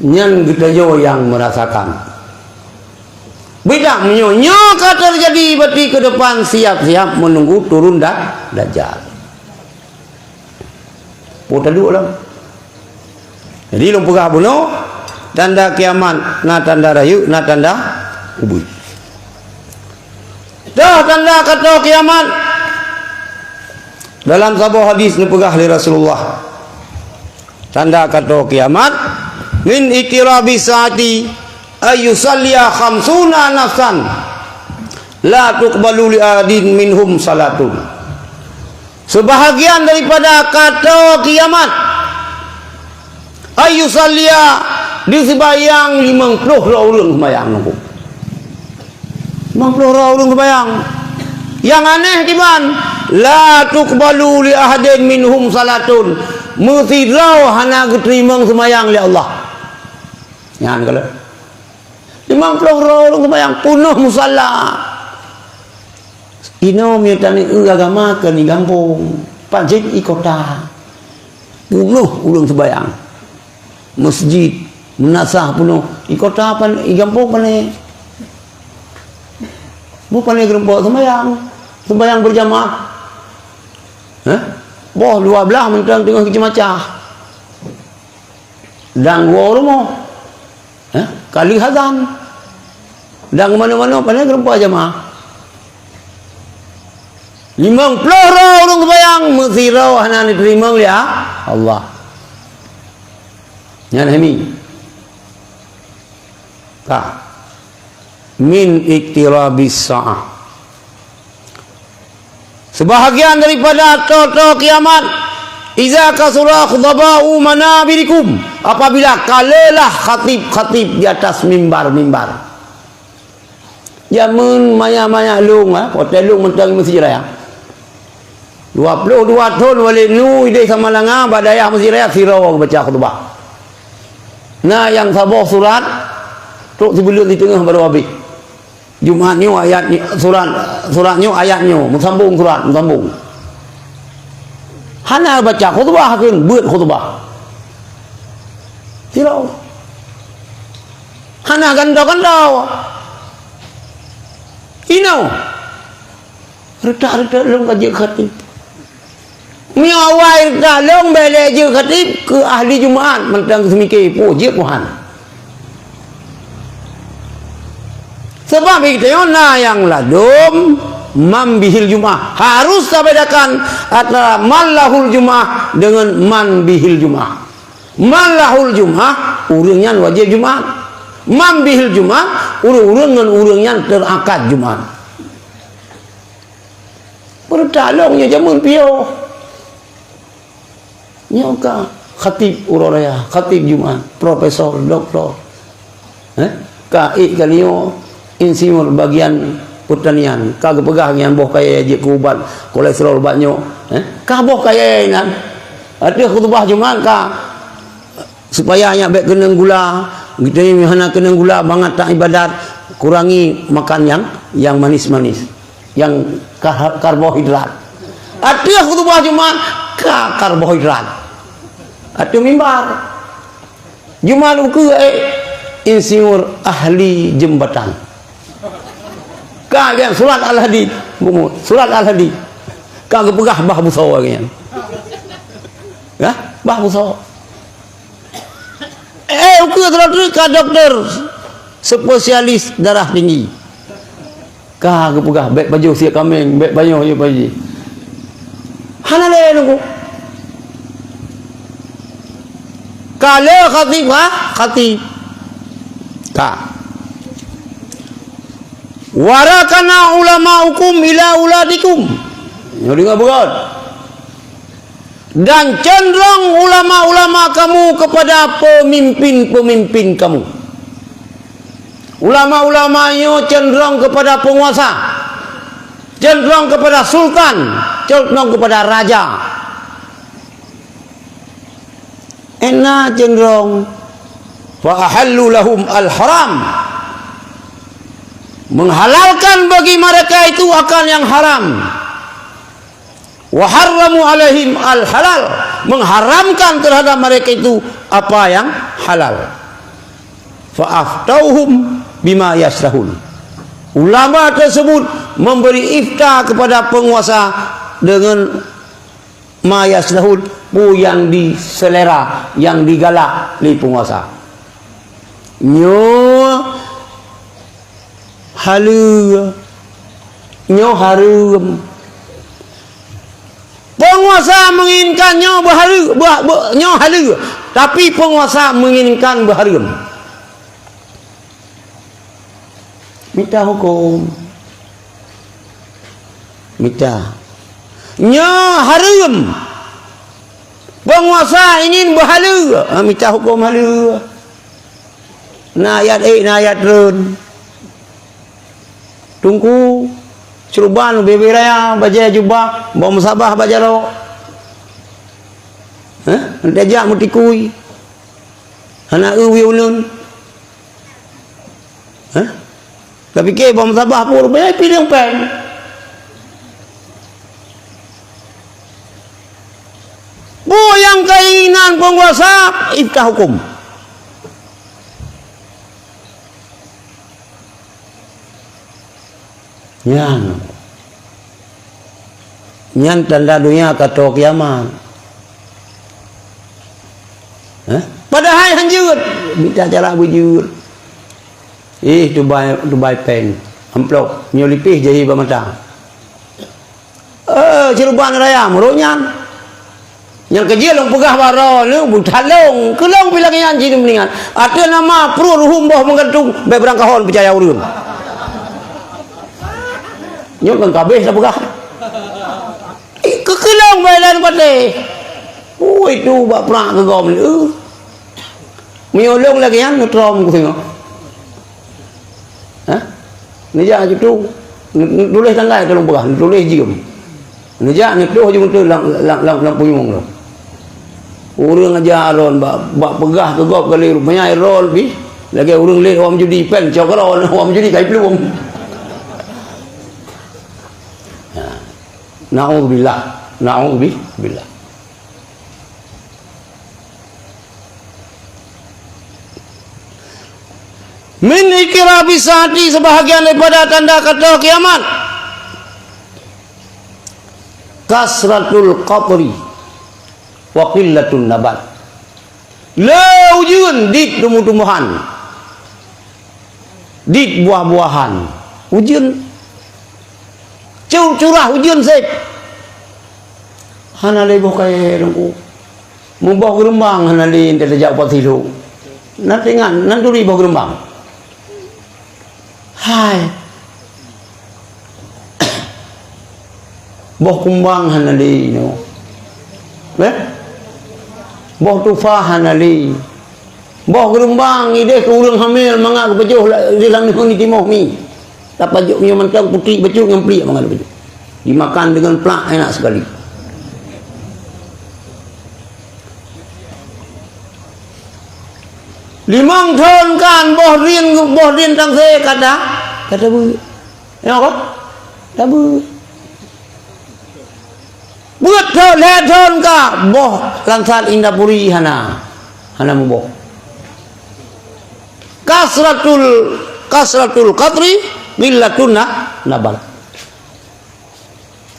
Nyan kita yang merasakan. Beda menyonya terjadi berarti ke depan siap-siap menunggu turun Dajjal. Putar dulu lah. Jadi lumpur bunuh tanda kiamat, na tanda rayu, na tanda ubui. Dah tanda kata kiamat dalam sebuah hadis dipegah oleh Rasulullah. Tanda kata kiamat min iktirabi saati ayyusalliya khamsuna nafsan la tuqbalu li adin minhum salatun. Sebahagian daripada kata kiamat ayyusalliya disembayang 50 orang sembayang nunggu 50 orang sembayang. Yang aneh di mana? La tuqbalu li ahadin minhum salatun. Mesti rau hana diterima sembayang oleh Allah. Yang kalau 50 orang sembayang penuh musalla. Ino miutani agama ke ni kampung, pancik i kota. Penuh ulung sembayang. Masjid menasah penuh i kota pan i kampung pane. Bukan gerempok sembahyang berjamaah. Boh 12 mentang tengah kecemacah. Dan dua rumah. Kali hazan. Dan mana-mana pada gerempok jamaah. 50 orang sembahyang mesti rau hana diterima oleh Allah. Yang ini. Tak. Min iktirabis sa'ah. Sebahagian daripada toto kiamat iza kasura khudaba'u manabirikum, apabila kalelah khatib-khatib di atas mimbar-mimbar. Jamun maya-maya lung hotel lung mentang Masjid Raya 22 tahun wali nu ide sama langa badayah Masjid Raya sirau baca khutbah. Nah yang sabah surat tok sebelum di tengah baru habis. Jumatnya ayatnya suratnya ayatnya sambung surat sambung. Hana baca khutbah kan buat khutbah. Sirau. Hana ganda-ganda. Ino. Retak-retak long kaji khatib. Miawai retak long bele je khatib ke ahli Jumaat mentang semikir puji Tuhan. Sebab itu yang ladum mambihil Jum'ah. Harus kita bedakan antara malahul Jum'ah dengan manbihil Jum'ah. Malahul Jum'ah urangnya wajib Jumat. Mambihil Jumat urang dengan urangnya terakad Jumat. Bertalongnya jamun pio. Nyoka khatib uraya, khatib Jumat, profesor, doktor, kai kalio insinyur bagian pertanian, kagak pegah yang boh kaya je kubat kolesterol banyak, kah boh kaya nan, ada khutbah Jumat kah supaya hanya baik kena gula, kita ni hana kena gula banget tak ibadat, kurangi makan yang manis-manis, yang karbohidrat. Ada khutbah Jumat kah karbohidrat. Ada mimbar Jumat uku insinyur ahli jembatan kagak surat al-hadid bumut surat al-hadid kagak pegah bah busawa kan ya bah busawa uku terus ka dokter spesialis darah tinggi kagak pegah baik baju sia kambing baik baju je baju hanale nunggu kalau khatib khatib warakana ulamaukum ila uladikum dengar bukan dan cenderung ulama-ulama kamu kepada pemimpin-pemimpin kamu, ulama-ulamanya cenderung kepada penguasa, cenderung kepada sultan, cenderung kepada raja. Enak cenderung fa ahallu lahum al-haram, menghalalkan bagi mereka itu akan yang haram, wa harramu alaihim al-halal, mengharamkan terhadap mereka itu apa yang halal. Fa aftauhum bima yasrahun, ulama tersebut memberi ifta kepada penguasa dengan ma yasrahun, yang diselera, yang digalak li penguasa. Nyo harum penguasa menginginkan nyo halu, tapi penguasa menginginkan berharum. Minta hukum, minta nyo harum, penguasa ingin berhalu, minta hukum halu. Na ayat run tungku ceruban bebe raya baca jubah bawa musabah baca lo nanti aja mutikui anak uwi ulun tapi ke bawa musabah pun banyak pilih pen yang keinginan penguasa iftah hukum. Nyan tanda dunia kata kiamat. Padahal hanjur minta cara bujur. Dubai pen amplop nyolipih jadi bamata. Ciruban raya merunyan. Yang kecil long pegah baro lu butalong kelong bilang yang jadi mendingan. Ada nama pro ruhum boh menggantung be berangkahon percaya urun. Nyok kan kabeh sa pegah. Kekelong bailan pate. Itu bak prak ke gom lu. Miolong lagi yang nutrom ku tengok. Nija itu tulis tanggai tolong pegah, tulis jium. Nija ngetuh jung tu lang puyung lu. Urang aja aron bak pegah ke gop kali rupanya rol bi. Lagi urang le om judi pen cokron om judi kai pelum. Na'udzubillah. Min ikrabi saati, sebahagian daripada tanda kata kiamat. Kasratul qatri wa qillatul nabat. Laujun dit tumbuh-tumbuhan. Dit buah-buahan. Ujun curah hujan sip hana le bokai rengku mubah gerembang hana le inte jauh patilu nanti ngan nanturi boh gerembang hai boh kumbang hana le no boh tufah hanali boh gerumbang ide ke urang hamil mangak ke pejuh di lang ni timoh mi tak pajuk punya mentang putih becu dengan pelik mangak becu dimakan dengan plak enak sekali. Limang tahun kan boh rin tang se kata bu ya kok tak bu buat tahun ka boh langsat Indapuri hana boh kasratul qatri millatun nabal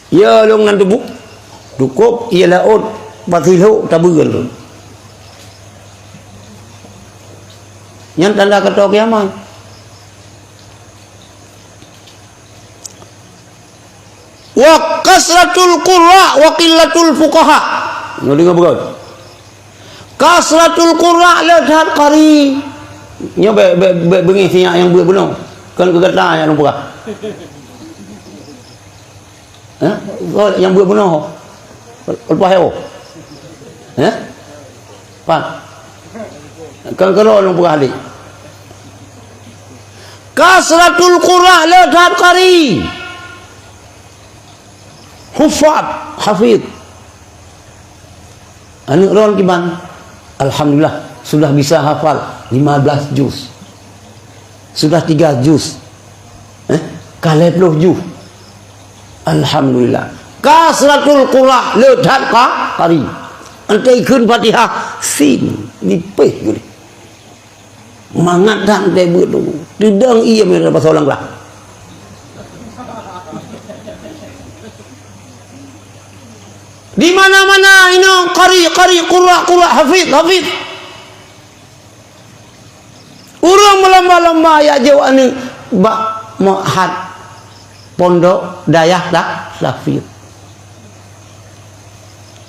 ya long nan tubuh dukup ia laut bathilu tabeul yang tanda kata kiamat. Wa kasratul qurra wa qillatul fuqaha. Ngodi ngabot. Kasratul qurra ladhat qari. Nya bengi siap yang buat benar. Kan kegata yang lupa. Yang buat benar. Lupa heo. Pak. Kan kalau orang berahli kasratul qurra ladhat qari hufad hafid anu ron kiban alhamdulillah sudah bisa hafal 15 juz sudah 3 juz kali 10 juz alhamdulillah kasratul qurra ladhat qari antai kun Fatihah sin nipeh gini mangat dan tebut tu dedang ia mereka pasal orang lah di mana-mana ini qari qurra hafid urang melamba-lamba ya jawa ni bak muhad pondok dayah dak hafid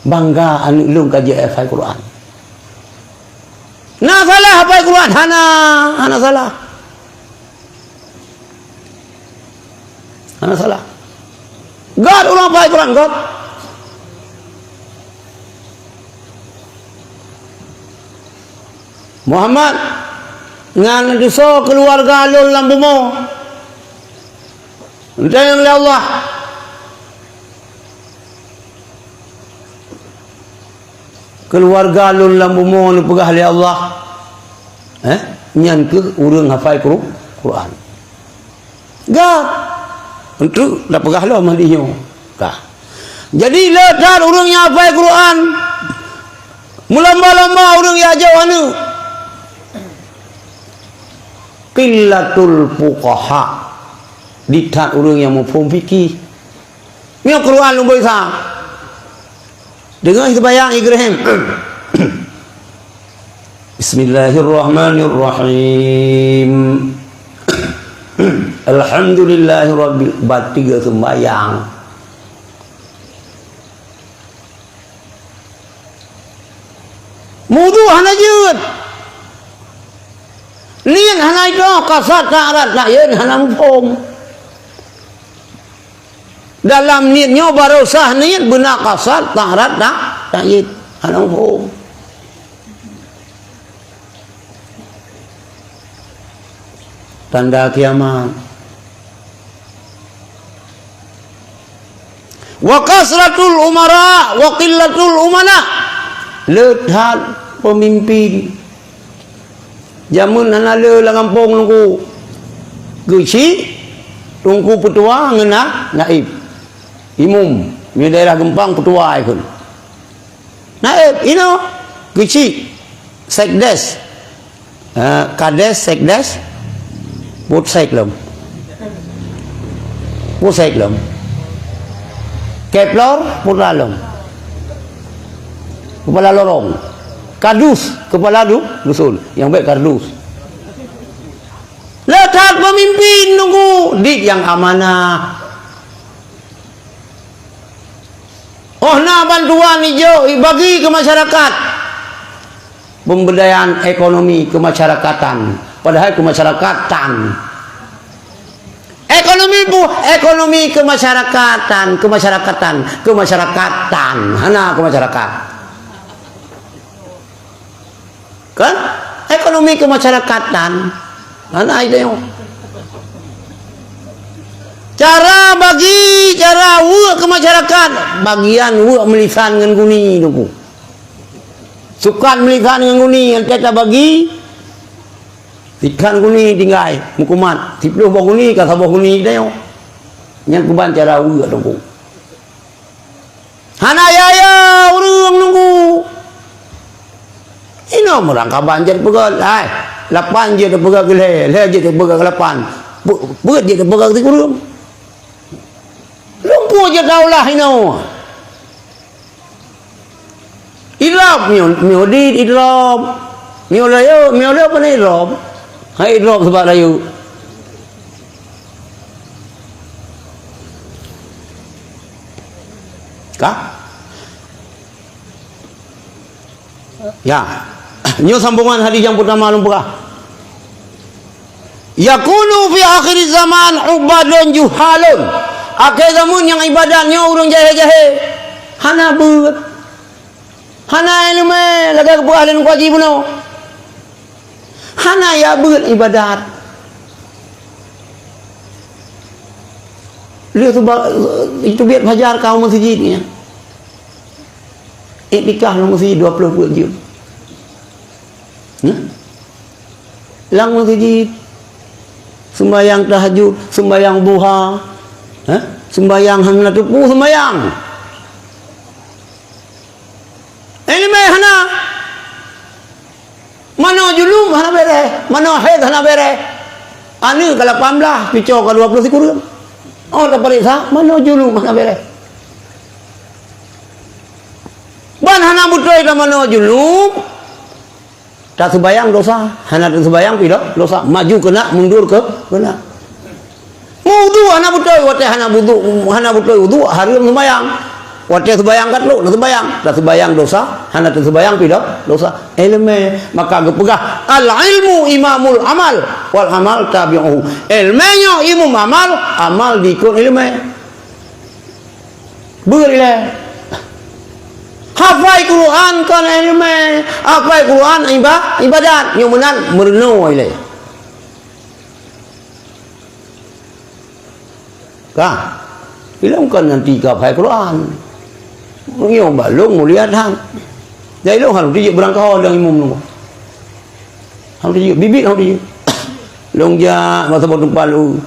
bangga anu ilung kaji hafal Quran. Nah salah hafal Quran hana salah. Hana salah. God ulang hafal Quran God. Muhammad ngan dosa keluarga lul lambumo. Entah oleh Allah. Keluarga lun lambumo ni pegah oleh Allah nyan ke urang hafal Quran gak untuk dah pegah lah mandinya kah jadi letar urang yang hafal Quran mulamba-lamba urang yang ajar anu qillatul fuqaha ditat urang yang mufhum fikih ni Quran lumbai sah dengan sembahyang Ibrahim. Bismillahirrahmanirrahim. Alhamdulillahirabbil batiga sembahyang. Wudu hana jeut. Niat hana itu kasat ta'arat tak yeun hana mumpung. Dalam niatnya baru sah niat benar kasat taharat tak yid halang hukum tanda kiamat wa kasratul umara wa qillatul umana ledhat pemimpin jamun hana le langampong nunggu guci tungku petua ngena naib imum di daerah Gempang petua ikut naib ino gici sekdes kades sekdes put seklem keplor put lalom kepala lorong kadus kepala dusun yang baik kardus letak pemimpin nunggu di yang amanah. Oh nah bantuan hijau bagi ke masyarakat pemberdayaan ekonomi kemasyarakatan padahal kemasyarakatan ekonomi kemasyarakatan hana kemasyarakat Kan? Ekonomi kemasyarakatan. Mana itu yang cara bagi cara wuk ke masyarakat bagian wuk melisan dengan guni tu sukan melisan dengan guni yang kita bagi ikan guni tinggal mukumat tipluh bau guni kata bau guni dah yang kuban cara wuk tu hana ya urang nunggu ino merangka banjir pegal ai 8 je dah pegal ke le je dah pegal 8 beut je dah pegal ti kurang lumpuh je daulah ino idlab miodit idlab miolayo apa ni idlab hai idlab sebab layu kah ya nyo sambungan hadis yang pertama lumpah yakunu fi akhir zaman ubadun juhalun akhir zaman yang ibadahnya orang jahe-jahe hana beut hana ilmu laga kebuahan kewajiban hana ya beut ibadat lihat itu biar fajar kau masjidnya iktikaf dalam masjid 20 juz lang masjid sembahyang tahajud sembahyang duha sembahyang hana tupu sembahyang ini meh hana mana julum hana bere mana haid hana bere anu kalau 18 pico ke 20 sikur oh tak periksa mana julum hana bere ban hana butoi ke mana julum tak sembahyang dosa hana sembahyang pida dosa maju kena mundur ke kena wudu hana betul wate hana betul wudu hari sembahyang wate sembahyang kat lu sembahyang dah sembahyang dosa hana sembahyang pida dosa ilmu maka gepegah al ilmu imamul amal wal amal tabi'uhu ilmunya imam amal diikut ilmu berile hafal Quran kan ilmu hafal Quran ibadat yang benar merno ile kah bilang kan nanti kau hafal Quran ngio balung mulia hang jadi lo harus dia berangkau dengan imam lu harus dia bibit harus dia long ja masa bertempat lu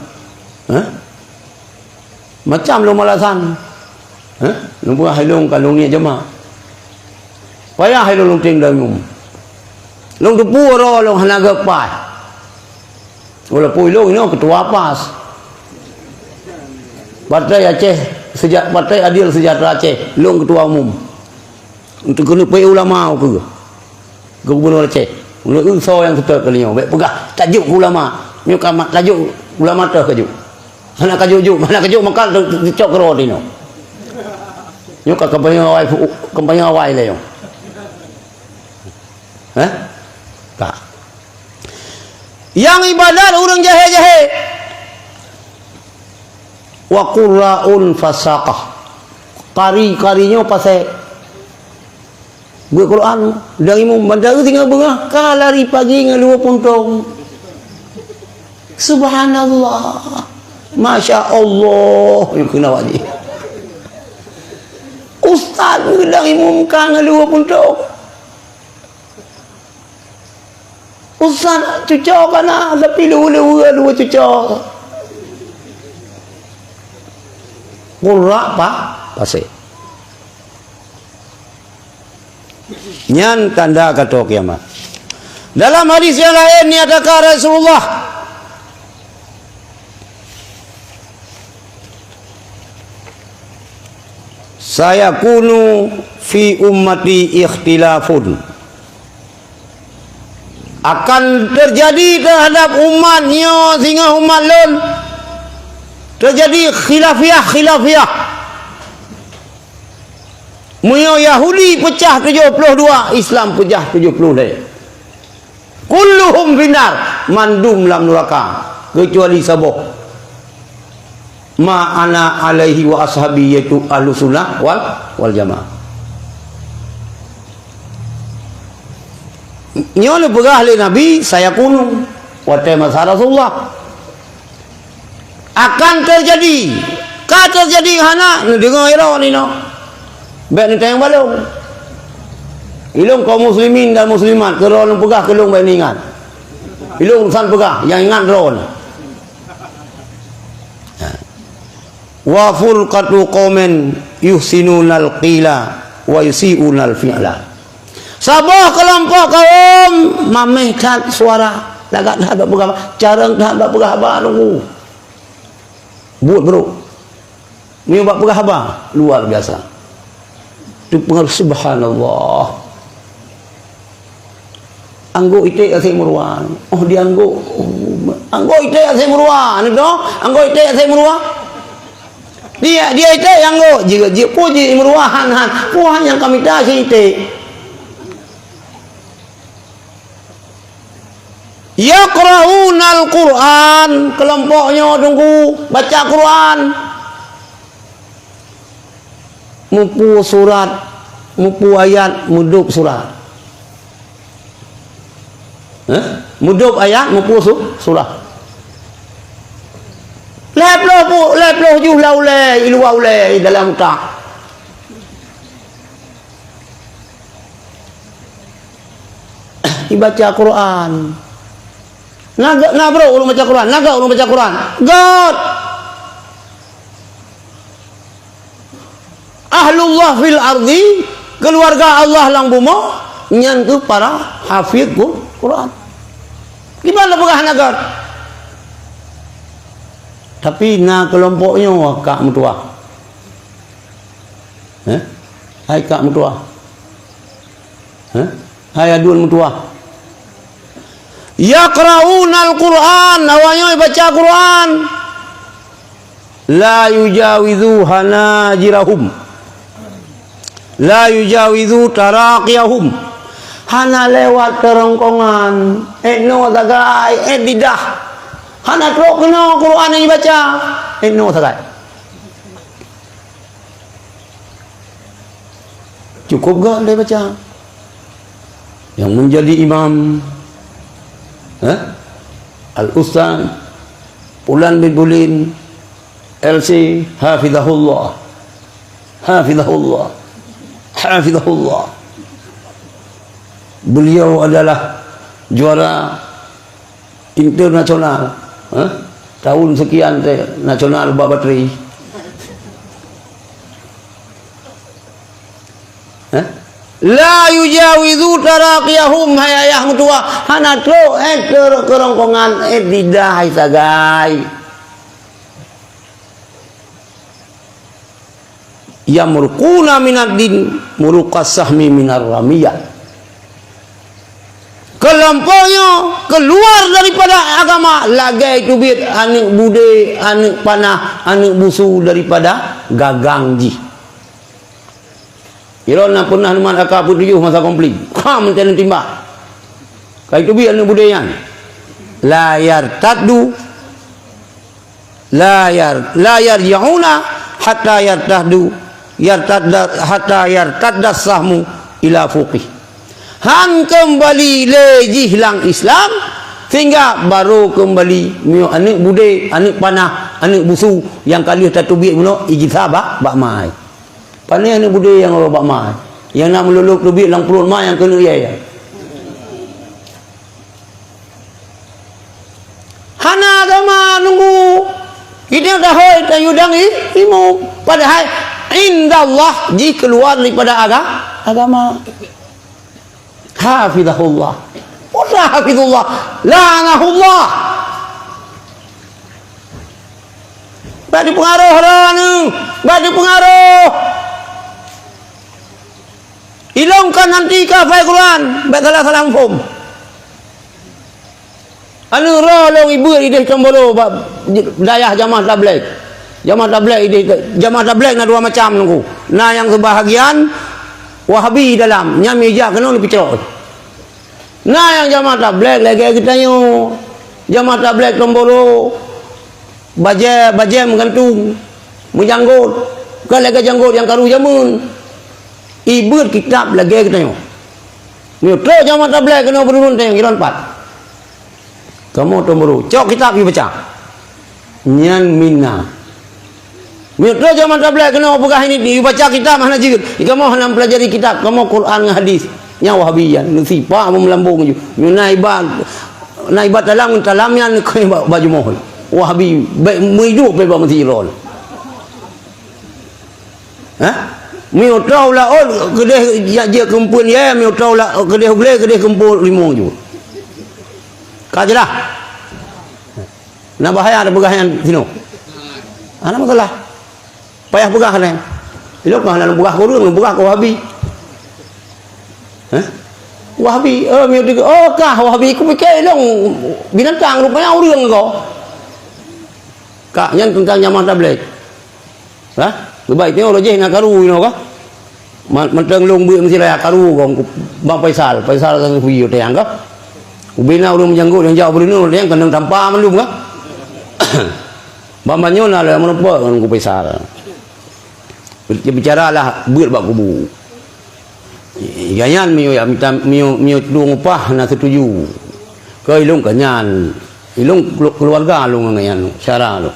macam lo malasan lu buat halung kalung ni jemaah payah hai long ting dangum long tu puro long hanaga pai wala pui long ino ketua pas Partai Aceh sejak Partai Adil Sejahtera Aceh long ketua umum untuk kena pai ulama ke gubernur Aceh ulun so yang ketua kalinya baik pegah tajuk ulama nyu kamat tajuk ulama tah kajuk mana kajuk makan cok ro dino nyu ka kampanye awai le yo tak. Yang ibadat orang jahe-jahe. Wa qurra'un fasaqah. Kari-karinya pasal buat Quran dan imam bandar tinggal bengah kalari pagi ngalua puntong. Subhanallah. Masya Allah. Yang kena wajib. Ustaz dan imam kan ngalua puntong. Ustaz cucok kana tapi lu cucok. Qurra apa? Pasal. Nyan tanda kata kiamat. Dalam hadis yang lain ni ada Rasulullah saya kunu fi ummati ikhtilafun akan terjadi terhadap umatnya sehingga umat lain terjadi khilafiyah Muyo Yahudi pecah 72 Islam pecah 70 deh kulluhum binar mandum lam neraka kecuali saboh ma ana alaihi wa ashabi yaitu ahlus sunnah wal jamaah Nyonya pegah le Nabi saya kunung wate masa Rasulullah akan terjadi hana dengar ira ni no baik ni tayang balong ilung kaum muslimin dan muslimat keron pegah kelung baik ni ingat ilung san pegah yang ingat ron wa furqatu qaumin yuhsinunal qila wa yusiunal fi'la. Sabah kelompok kaum mameh kat suara lagat dah dak pegah carang dah dak pegah ba nunggu. Buat bro. Ni buat pegah ba luar biasa. Tu pengaruh subhanallah. Anggo ite asai muruan. Oh dia anggo ite asai muruan tu. Anggo ite asai muruan. Dia ite anggo jika puji muruan puhan yang kami dah ite. Yaqra'unal Qur'an, kelompoknya tunggu baca Quran. Mupu surat, mupu ayat, mudup surat. Mudup ayat, mupu surat. Leploh juh laulai, ilu laulai dalam tak. Dibaca Quran. Naga bro ulun baca Quran, naga ulun baca Quran. God. Ahlullah fil ardi, keluarga Allah lang bumi, nyan tu para hafiz Quran. Gimana pegah naga? Tapi na kelompoknya kak mutua. Hai kak mutua. Hai aduan mutua. Yaqra'unal Qur'an, awalnya baca Quran. La yujawizu hanajirahum. La yujawizu taraqiyahum. Hana lewat kerongkongan. No tagai, lidah. Hana trok no Quran yang dibaca. No tagai. Cukup gak dia baca? Yang menjadi imam Al-Ustaz Pulan bin Bulin LC Hafizahullah beliau adalah juara internasional tahun sekian nasional babateri la yujawizu taraqiyahum hayayah mutua hana tro kerongkongan didah sagai yamurquna minad din muruqas sahmi minar ramiyah. Kelompoknya keluar daripada agama lagai tubit anik bude anik panah anik busu daripada gagang ji. Irona pernah teman akak putih masa komplit. Kam tenen timbak. Kai tu bi anu budayan. La yartaddu la yarji'una hatta yartaddu hatta yartadda sahmu ila fuqih. Han kembali lejih lang Islam sehingga baru kembali mio anik bude anik panah anik busu yang kali tatubik muno ijtaba bak mai. Pani anak budaya yang orang bakmah, yang nak meluluk lebih lang puluh mah yang kena ya. Hana agama nunggu, kita dah hoi tayudang imu. Padahal indallah ji keluar daripada agama. Hafizahullah, hafizullah, lanahullah. Bagi pengaruh orang, bagi pengaruh. Hilangkan nanti kafai Quran bagalah salam fum anu rolong ibu ide combolo dayah jamaah tabligh na dua macam nunggu na yang sebahagian wahabi dalam nyami ja kena lebih cerot na yang jamaah tabligh lagi kita yo jamaah tabligh combolo baje menggantung menjanggut kalau janggut yang karu jamun Ibut kitab lagi kita tengok. Mutro zaman tablet kena berurun teng kira 4. Kamu temburu. Cok kitab pi baca. Nyan minna. Mutro zaman tablet kena pegah ini dibaca kitab mana jigit. Kamu hendak pelajari kitab, kamu Quran dengan hadis. Nya wahabiyan, nusipa melambung ju. Naibat dalam yang kau baju mohon. Wahabi hidup bebas mesti rol. Mi utau la kedeh je kumpul ya mi utau la kedeh kumpul limong ju. Ka jelah. Na bahaya ada begahan sino. Ana masalah. Payah begah kan. Ilok mah nak begah kurang begah ko wahabi. Wahabi mi kah wahabi ku mikir long binatang rupanya urang kau. Kak yang tentang zaman tablet. Baik tengok lojeh nak karu you know kah? Menteng long buat mesti layak karu kong Bang Faisal sang video tayang kah? Ubina urang menjanggut yang jauh berinu yang kandang tanpa melum kah? Bang Banyon lah menapa dengan ku Faisal. Bicaralah buat bak kubu. Ganyan mio dong upah na setuju. Ke ilung kanyan. Ilung keluarga lung ngayan cara lu.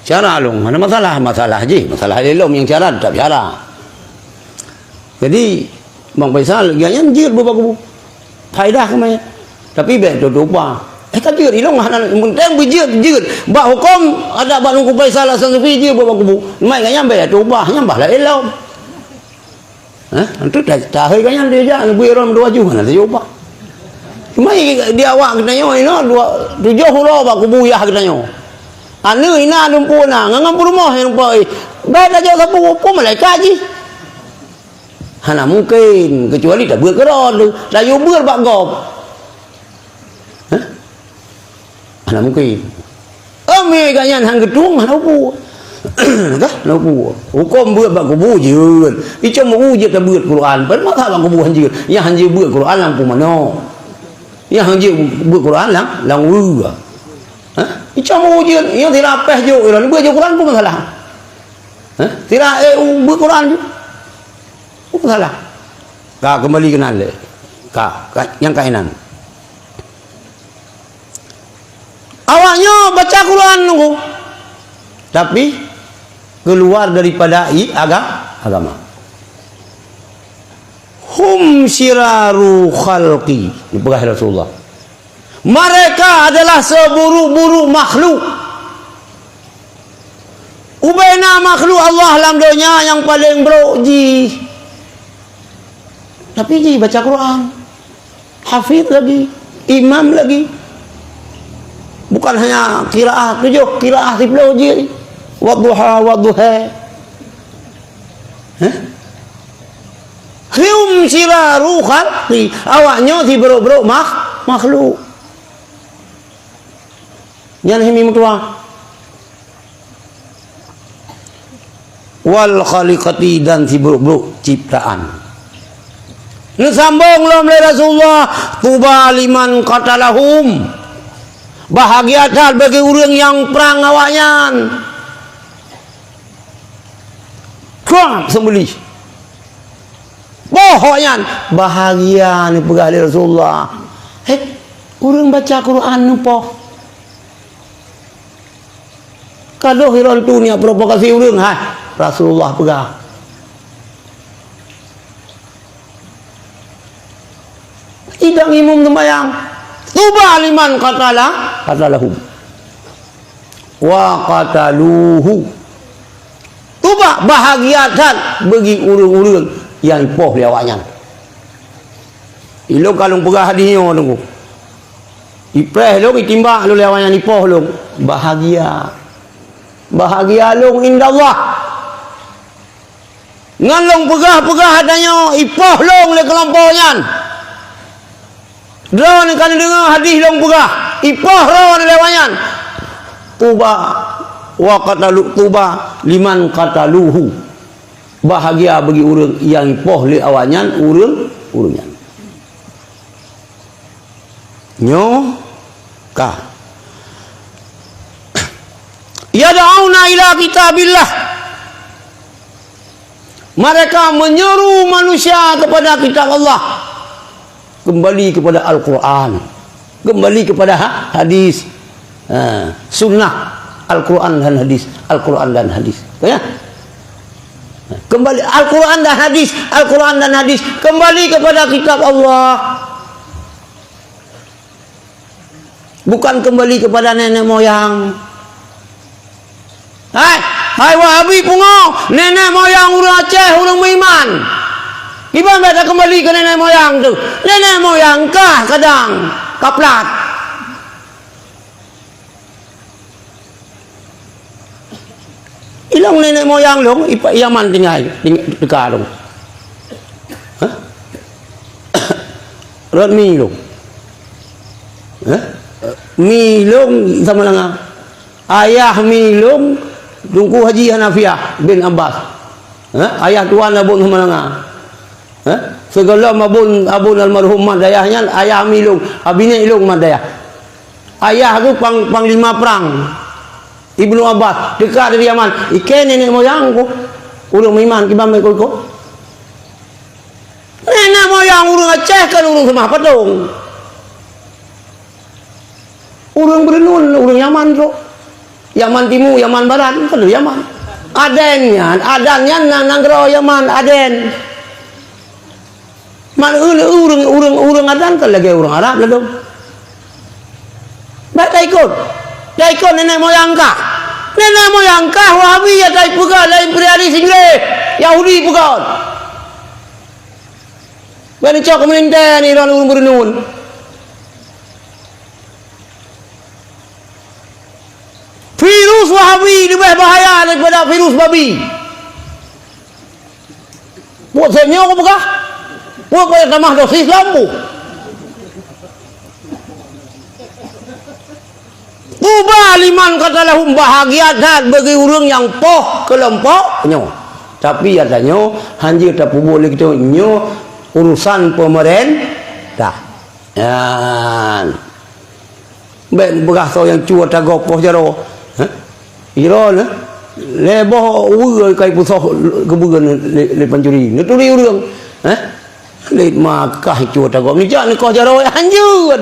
Cara long, ada masalah je. Masalah elom yang cara tak cara. Jadi Bang Faisal ganyan jir bapak kubu. Faedah kemana? Tapi bet dopa. Kan jir ilong mentang bijir. Bak hukum ada bak nungku Faisal asal bijir bapak kubu. Mai ganyan bet dopa, nyambah lah elom. Itu dah ganyan dia jangan buiron dua juhan ada coba. Cuma dia awak kena yo ino 7 hulo bak kubu yah kena yo. Anu ina lumpuna ngangam rumah yang pai. Baik aja sapu hukum malaikat ji. Hana mungkin kecuali tak buat keron tu. Dah yo buat bak gop. Hana mungkin. Ame ganyan hang gedung hana upu. Kah? Upu. Hukum buat bak kubu jeun. Ica mau je tak buat Quran. Pen mak bak kubu hanjir. Ya hanjir buat Quran lampu mano. Ya hanjir buat Quran lang wu. Ica mau je yang tidak peh jo iran buat Quran pun salah. Tidak buat Quran je. Pun salah. Ka kembali kenal le. Ka yang kainan. Awaknya baca Quran nunggu. Tapi keluar daripada agama. Hum syiraru khalqi. Dipegah Rasulullah. Mereka adalah seburuk-buruk makhluk. Ubaina makhluk Allah dalam dunia yang paling buruk ji. Tapi ji baca Quran. Hafid lagi, imam lagi. Bukan hanya qiraah 7, qiraah 10 ji. Wadduha. Hum syiraru khalqi. Awaknya si buruk-buruk makhluk. Jangan himi mutua. Wal khaliqati dan si buruk-buruk ciptaan. Sambung lom le Rasulullah. Tuba liman qatalahum. Bahagia dah bagi orang yang perang awaknya. Kau sembelih. Bohongan bahagia ni pegali Rasulullah. Orang baca Quran nupo. Kalau hilang tu ni provokasi orang, Rasulullah pegah. Tidak imam sembahyang. Tuba liman qatalahum. Wa qataluhu. Tuba bahagia dan bagi urang-urang yang poh lewatnya. Ilo kalau pegah hadisnya tunggu. Ipreh lo itimbak lo lewatnya ni poh lo bahagia. Bahagia long indallah. Ngan long pegah adanya ipoh long le kelompoknya. Drone kan dengar hadis long pegah ipoh ron lewatnya. Tuba wa qatalu tuba liman qataluhu. Bahagia bagi orang yang ipoh le awaknya urangnya. Nyo ka yad'auna ila kitabillah. Mereka menyeru manusia kepada kitab Allah. kembali kepada Al-Quran, kembali kepada hadis, sunnah, Al-Quran dan hadis, Al-Quran dan hadis, ya. Kembali Al-Quran dan hadis, Al-Quran dan hadis, kembali kepada kitab Allah, bukan kembali kepada nenek moyang. Hai Wahabi pungo, nenek moyang orang Aceh, orang beriman. Gimana mereka kembali ke nenek moyang tu? Nenek moyang kah kadang kaplat. Hilang nenek moyang dong, Ipak Yaman tinggal dekat dong. Rot mi dong. Milung sama dengan ayah Milung Tunku Haji Hanafiah bin Abbas, ayah tuan abun sama dengan segala abun almarhum madayahnya ayah Milung, abine Ilung madayah. Ayah tu panglima perang Ibnu Abbas dekat dari Yaman. Ikan nenek moyang ku urang iman ki bamai ko. Nenek moyang urang Aceh kan urang semah patung. Urang berenun, urang Yaman tu. Yaman Timur, Yaman Barat, kan Yaman. Adannya nanggro Yaman, Aden. Man urang Adan kan lagi urang Arab lah tu. Baik tak ikut nenek moyang kah? Nenek moyang kah Wahabi ya tak pegang lain imperialis Inggeris, Yahudi pegang. Bani cok kemelintah ni orang berenun. Virus Wahabi lebih bahaya daripada virus babi. Buat senyum apa kah? Buat kaya tamah dosis lampu. Tuba liman kata lahum bahagia dan bagi orang yang poh kelompoknya. Tapi katanya hanjir tak boleh kita nyo urusan pemerintah. Yan. Ben berasa yang cua tagopoh jaro. Iron leboh urang kai pusoh kebugan le pancuri. Ni tuli urang. Le makah cua tagop ni jak ni kau jaro hanjur.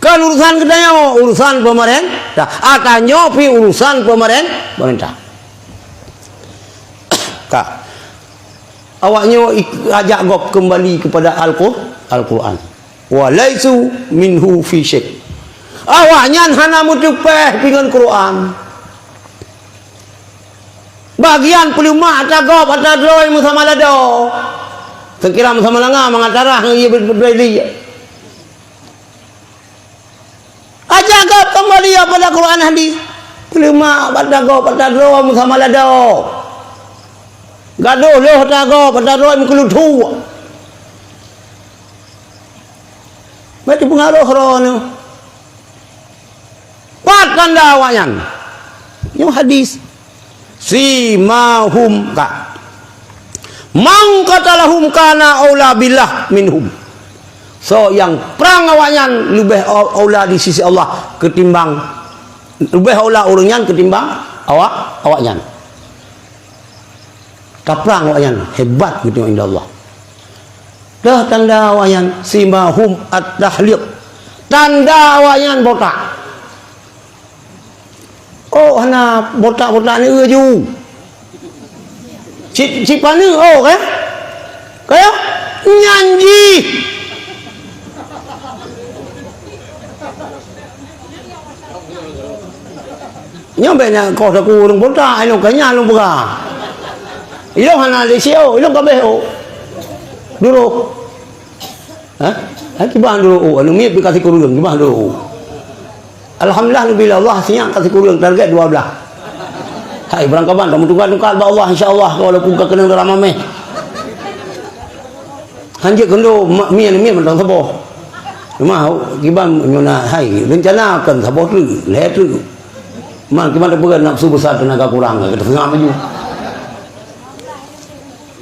Kan urusan kedanya urusan pemerintah, akannya pi urusan pemerintah. Kak, awaknya ajak gop kembali kepada Al-Quran. Walaisu minhu fi syek. Awaknya hana mutupeh dengan Quran. Bagian pelumah atagop atadroi musama lado. Sekira musama langa mengatarah ia berdiri. Ajak kau kembali pada Quran hadis. Pelima pada kau pada doa sama lado. Gaduh loh tago pada doa mengkelutu. Berarti pengaruh rono. Patkan dawayan. Yang hadis. Simahum ka. Mang katalahum kana aula billah minhum. So yang perang awaknya lebih aula di sisi Allah ketimbang lebih aula orangnya ketimbang awaknya. Tak perang awaknya hebat gitu indah Allah. Dah tanda awaknya simahum at-tahliq. Tanda awaknya botak. Oh hana botak-botak ni ju. Cip pani oh kan? Kaya nyanyi. Nyampe kau saku orang botak, ilong kanya ilong pega. Ilong hana lesio, ilong kabeh o. Dulu. Kibah dulu. Anu mi kasih kurung, kibah dulu. Alhamdulillah bila Allah siang kasih kurung target 12. Hai berangkapan kamu tukar-tukar ba Allah insyaallah walaupun ka kena dalam ameh. Hanjek kendo mi mentang sabo. Cuma kibah nyona hai rencana akan sabo tu, le tu. Man gimana bukan nafsu besar tenaga kurang kita tengah maju.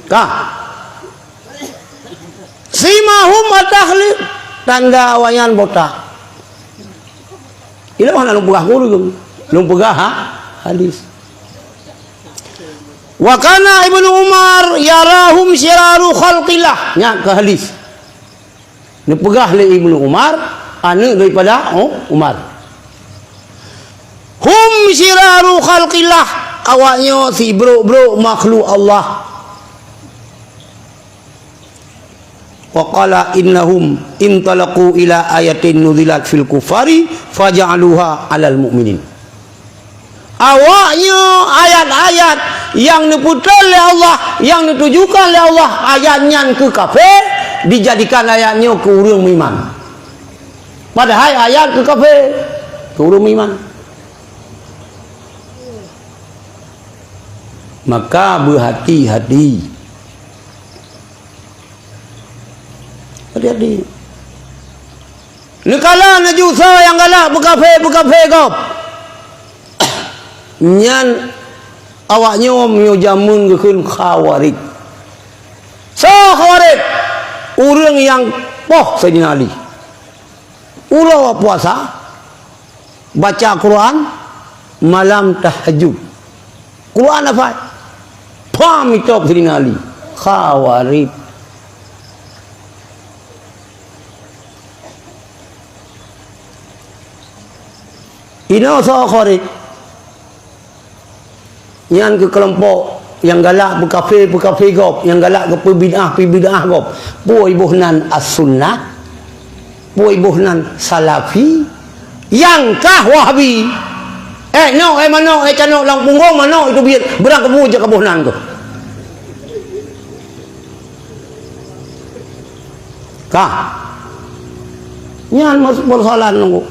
Kah? Simahum atahli tanda awayan botak. Ini mana lumpugah guru, lumpugah hadis. Wa kana Ibnu Umar yarahum syiraru khalqillah. Nya ke hadis. Ni pegah le Ibnu Umar, anak daripada Umar. Hum syiraru khalqillah, awaknya si bro makhluk Allah. Wa qala innahum intalaqu ila ayatin nuzilat fil kufari faja'aluha 'alal mu'minin. Awaknya ayat-ayat yang diputar oleh Allah, yang ditujukan oleh Allah, ayatnya ke kafir, dijadikan ayatnya ke orang beriman. Padahal ayat ke kafir, ke orang beriman. Maka berhati-hati. Hati-hati. Nekala najusa yang galak berkafir kau. Nyan awaknya mio jamun keun Khawarij. Khawarij orang yang poh Sayyidina Ali. Ulah puasa, baca Quran, malam tahajud. Quran apa? Pam itu Sayyidina Ali. Khawarij. Ini Khawarij. Yang ke kelompok yang galak berkafir gop, yang galak ke bid'ah gop. Puai buhnan as-sunnah, puai buhnan salafi, yang kah wahabi. Mano cano lang punggong mano itu biar berang kebu je kebuhnan tu. Kah? Nyan masuk persoalan nunggu.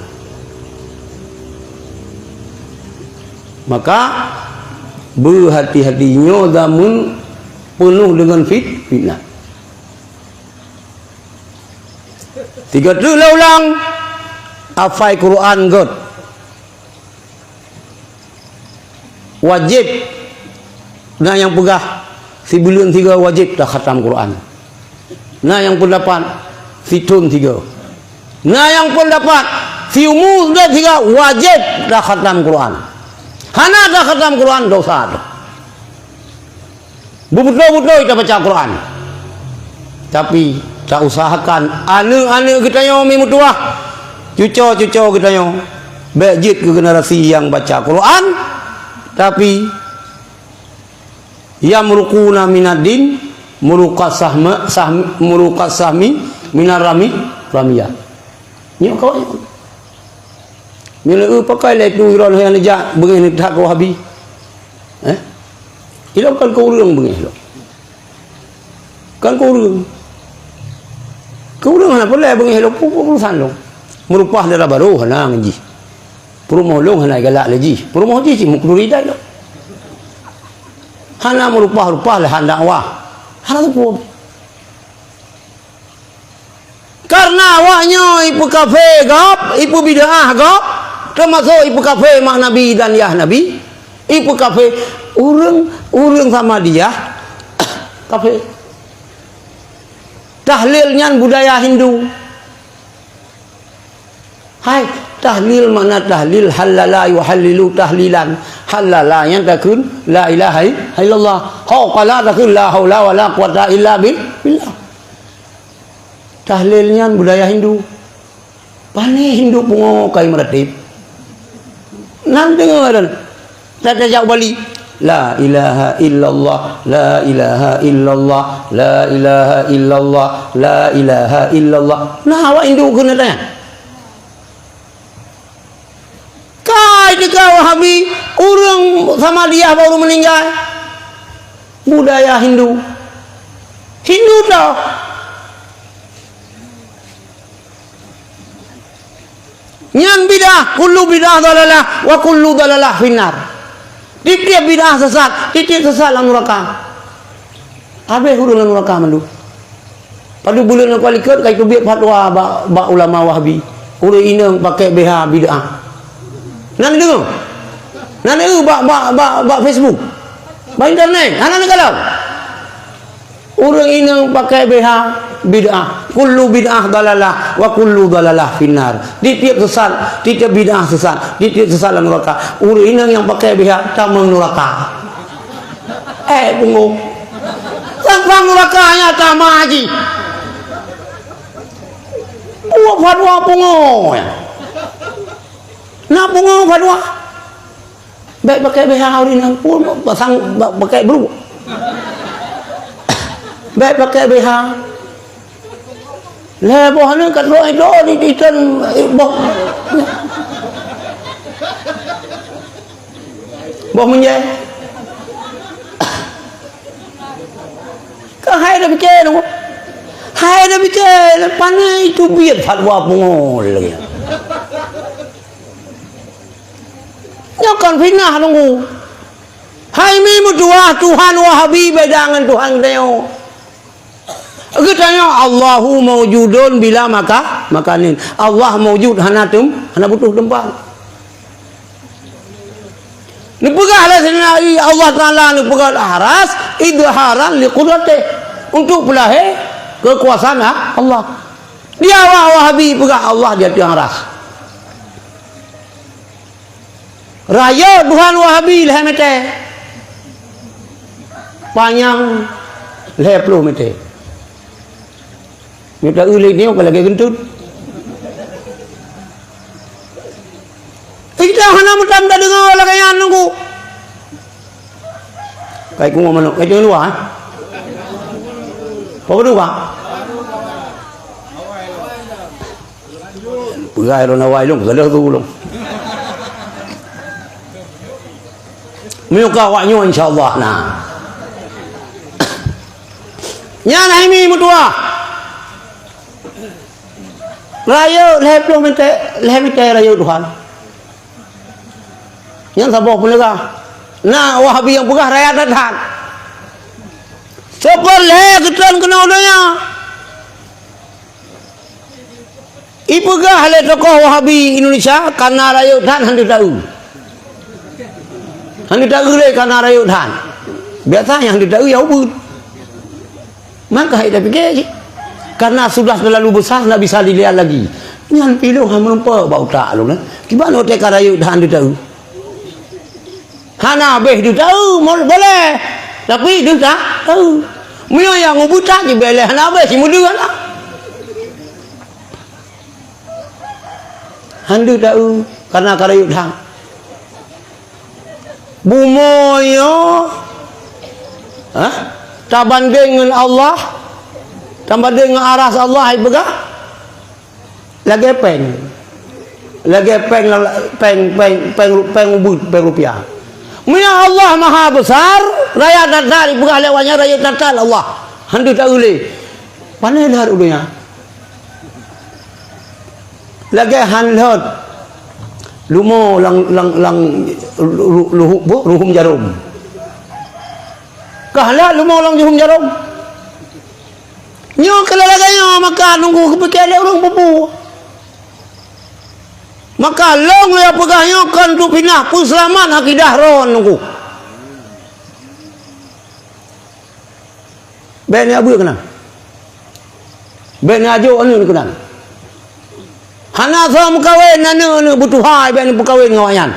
Maka berhati-hatinya zamun penuh dengan fitnah. 3 ulang hafal Quran god. Wajib. Nah yang pegah si bulan 3 wajib dah khatam Quran. Nah yang pendapat si tun 3. Nah yang pendapat si umur dah 3 wajib dah khatam Quran. Hana dah khatam Quran dosa tu. Betul-betul kita baca Quran. Tapi tak usahakan anak-anak kita yang memutuah, cucu kita yang bejit ke generasi yang baca Quran, tapi yang merukuna minadin, murukas sahmi minarami ramiyah. Nyok kau. Bila pakai letu iron yang nejak begini tak kau habis. Ilok kan kau urang begini lo. Kan kau urang. Kau urang mana boleh begini lo urusan lo. Merupah dalam baru hana ngaji. Perumah long hana galak lagi. Perumah ji mukduri dah lo. Hana merupah lah hendak wah. Hana tu. Karena awaknya ibu kafe gap, ibu bid'ah gap. Termasuk ibu kafe mak Nabi dan Yah Nabi. Ibu kafe urang sama dia kafe. Tahlilnya budaya Hindu. Hai, tahlil mana tahlil halala yuhallilu tahlilan. Halala yang takun la ilaha illallah. Qala takun la haula wala quwata illa billah. Tahlilnya budaya Hindu. Pani Hindu pungo kai meratip. Nan dengaran. Tata jauh balik. La ilaha illallah, la ilaha illallah, la ilaha illallah, la ilaha illallah. Nah, awak Hindu kena tanya. Kai dekat Wahabi, orang sama dia baru meninggal. Budaya Hindu. Hindu tau. Nyan bidah, kullu bidah dalalah wa kullu dalalah finnar. Tiap bidah sesat, tiap sesat dalam neraka. Habis huruf dalam neraka mandu. Pada bulan yang kualikat kai tu biar fatwa ba ulama Wahabi. Urang inang pakai BH bidah. Nan dengar. Nan ba Facebook. Ba internet, ana kalau. Urang inang pakai BH bid'ah. Kullu bid'ah dalalah wa kullu dalalah finnar. Tiap sesat, tiap bid'ah sesat, tiap sesat dalam neraka. Urang inang yang pakai BH tamang neraka. Tunggu. Sang nerakanya tamang haji. Buat fatwa pungo ya. Nak pungo fatwa. Baik pakai BH hari ni pun pasang pakai bru. Baik pakai BH. Leboh ni kat luar itu di tan boh menjai. Kau hai dah fikir tu. Hai dah fikir pandai itu biar fatwa pungo lagi. Jangan fitnah tunggu. Hai mi mutuah Tuhan Wahabi bedangan Tuhan teo. Aku tanya Allahu mawjudun bila makanin. Allah mawjud hana butuh tempat. Ni pegahlah sendiri Allah Taala ni pegang aras idharan li qudrati untuk pelahir kekuasaan Allah. Dia Wahabi pegang Allah dia tiang aras. Raya Tuhan Wahabi leher meter panjang leher 10 meter. Kita ulik ni kalau lagi gentut. Kita hana mutam dah dengar lah kayan nunggu. Kayak ku mana? Kayak jangan luar. Apa kedua? Perai lo nawai long, galah tu long. Muka awaknya insya-Allah nah. Nya nah ini mutua. Raya leher 10 meter raya Tuhan. Yang sabar pun lega. Nah, Wahabi yang pegah rakyat datang. Sekolah ketan kena udahnya. Ipegah oleh tokoh Wahabi Indonesia karena rakyat dan hendak tahu. Hendak tahu le karena rakyat dan. Biasanya hendak tahu ya ubud. Maka kita fikir karena sudah terlalu besar tidak bisa dilihat lagi. Nyan pilu ham lupa bau tak lu nah. Gimana otak rakyat dan hendak tahu? Hana beh dia tahu boleh tapi dia tak tahu mio yang ngubuta je boleh hana beh si muda lah handu tahu karena karayut hang bumoyo tak banding dengan Allah tak banding dengan aras Allah hai begah lagi peng ubud peng rupiah. Mia Allah maha besar, rakyat datar bukan lewatnya rakyat datar Allah. Handu tak boleh. Pandai dah dulunya. Lagi hanlot lumo lang ruhum jarum. Kahlah lumo lang ruhum jarum. Nyo kalau lagi maka nunggu kepikiran orang bubu. Maka long ya pegahnya kan tu pindah pun selamat akidah ron nunggu. Ben abu kena. Ben ajo anu kena. Hana sa mukawin anu butuh hai ben mukawin ngawayan.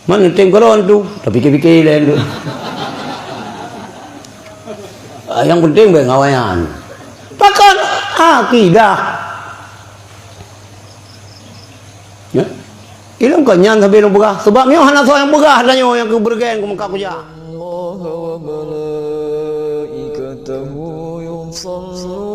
Mana tem koron tu, tapi fikir lain tu. Yang penting ben ngawayan. Pakan akidah. Ya. Ilang kanyan sabi ng begah. Sebab niyo hana so yang begah dan yang kebergen kumaka kuja. Allah wa malaikatahu yusalluna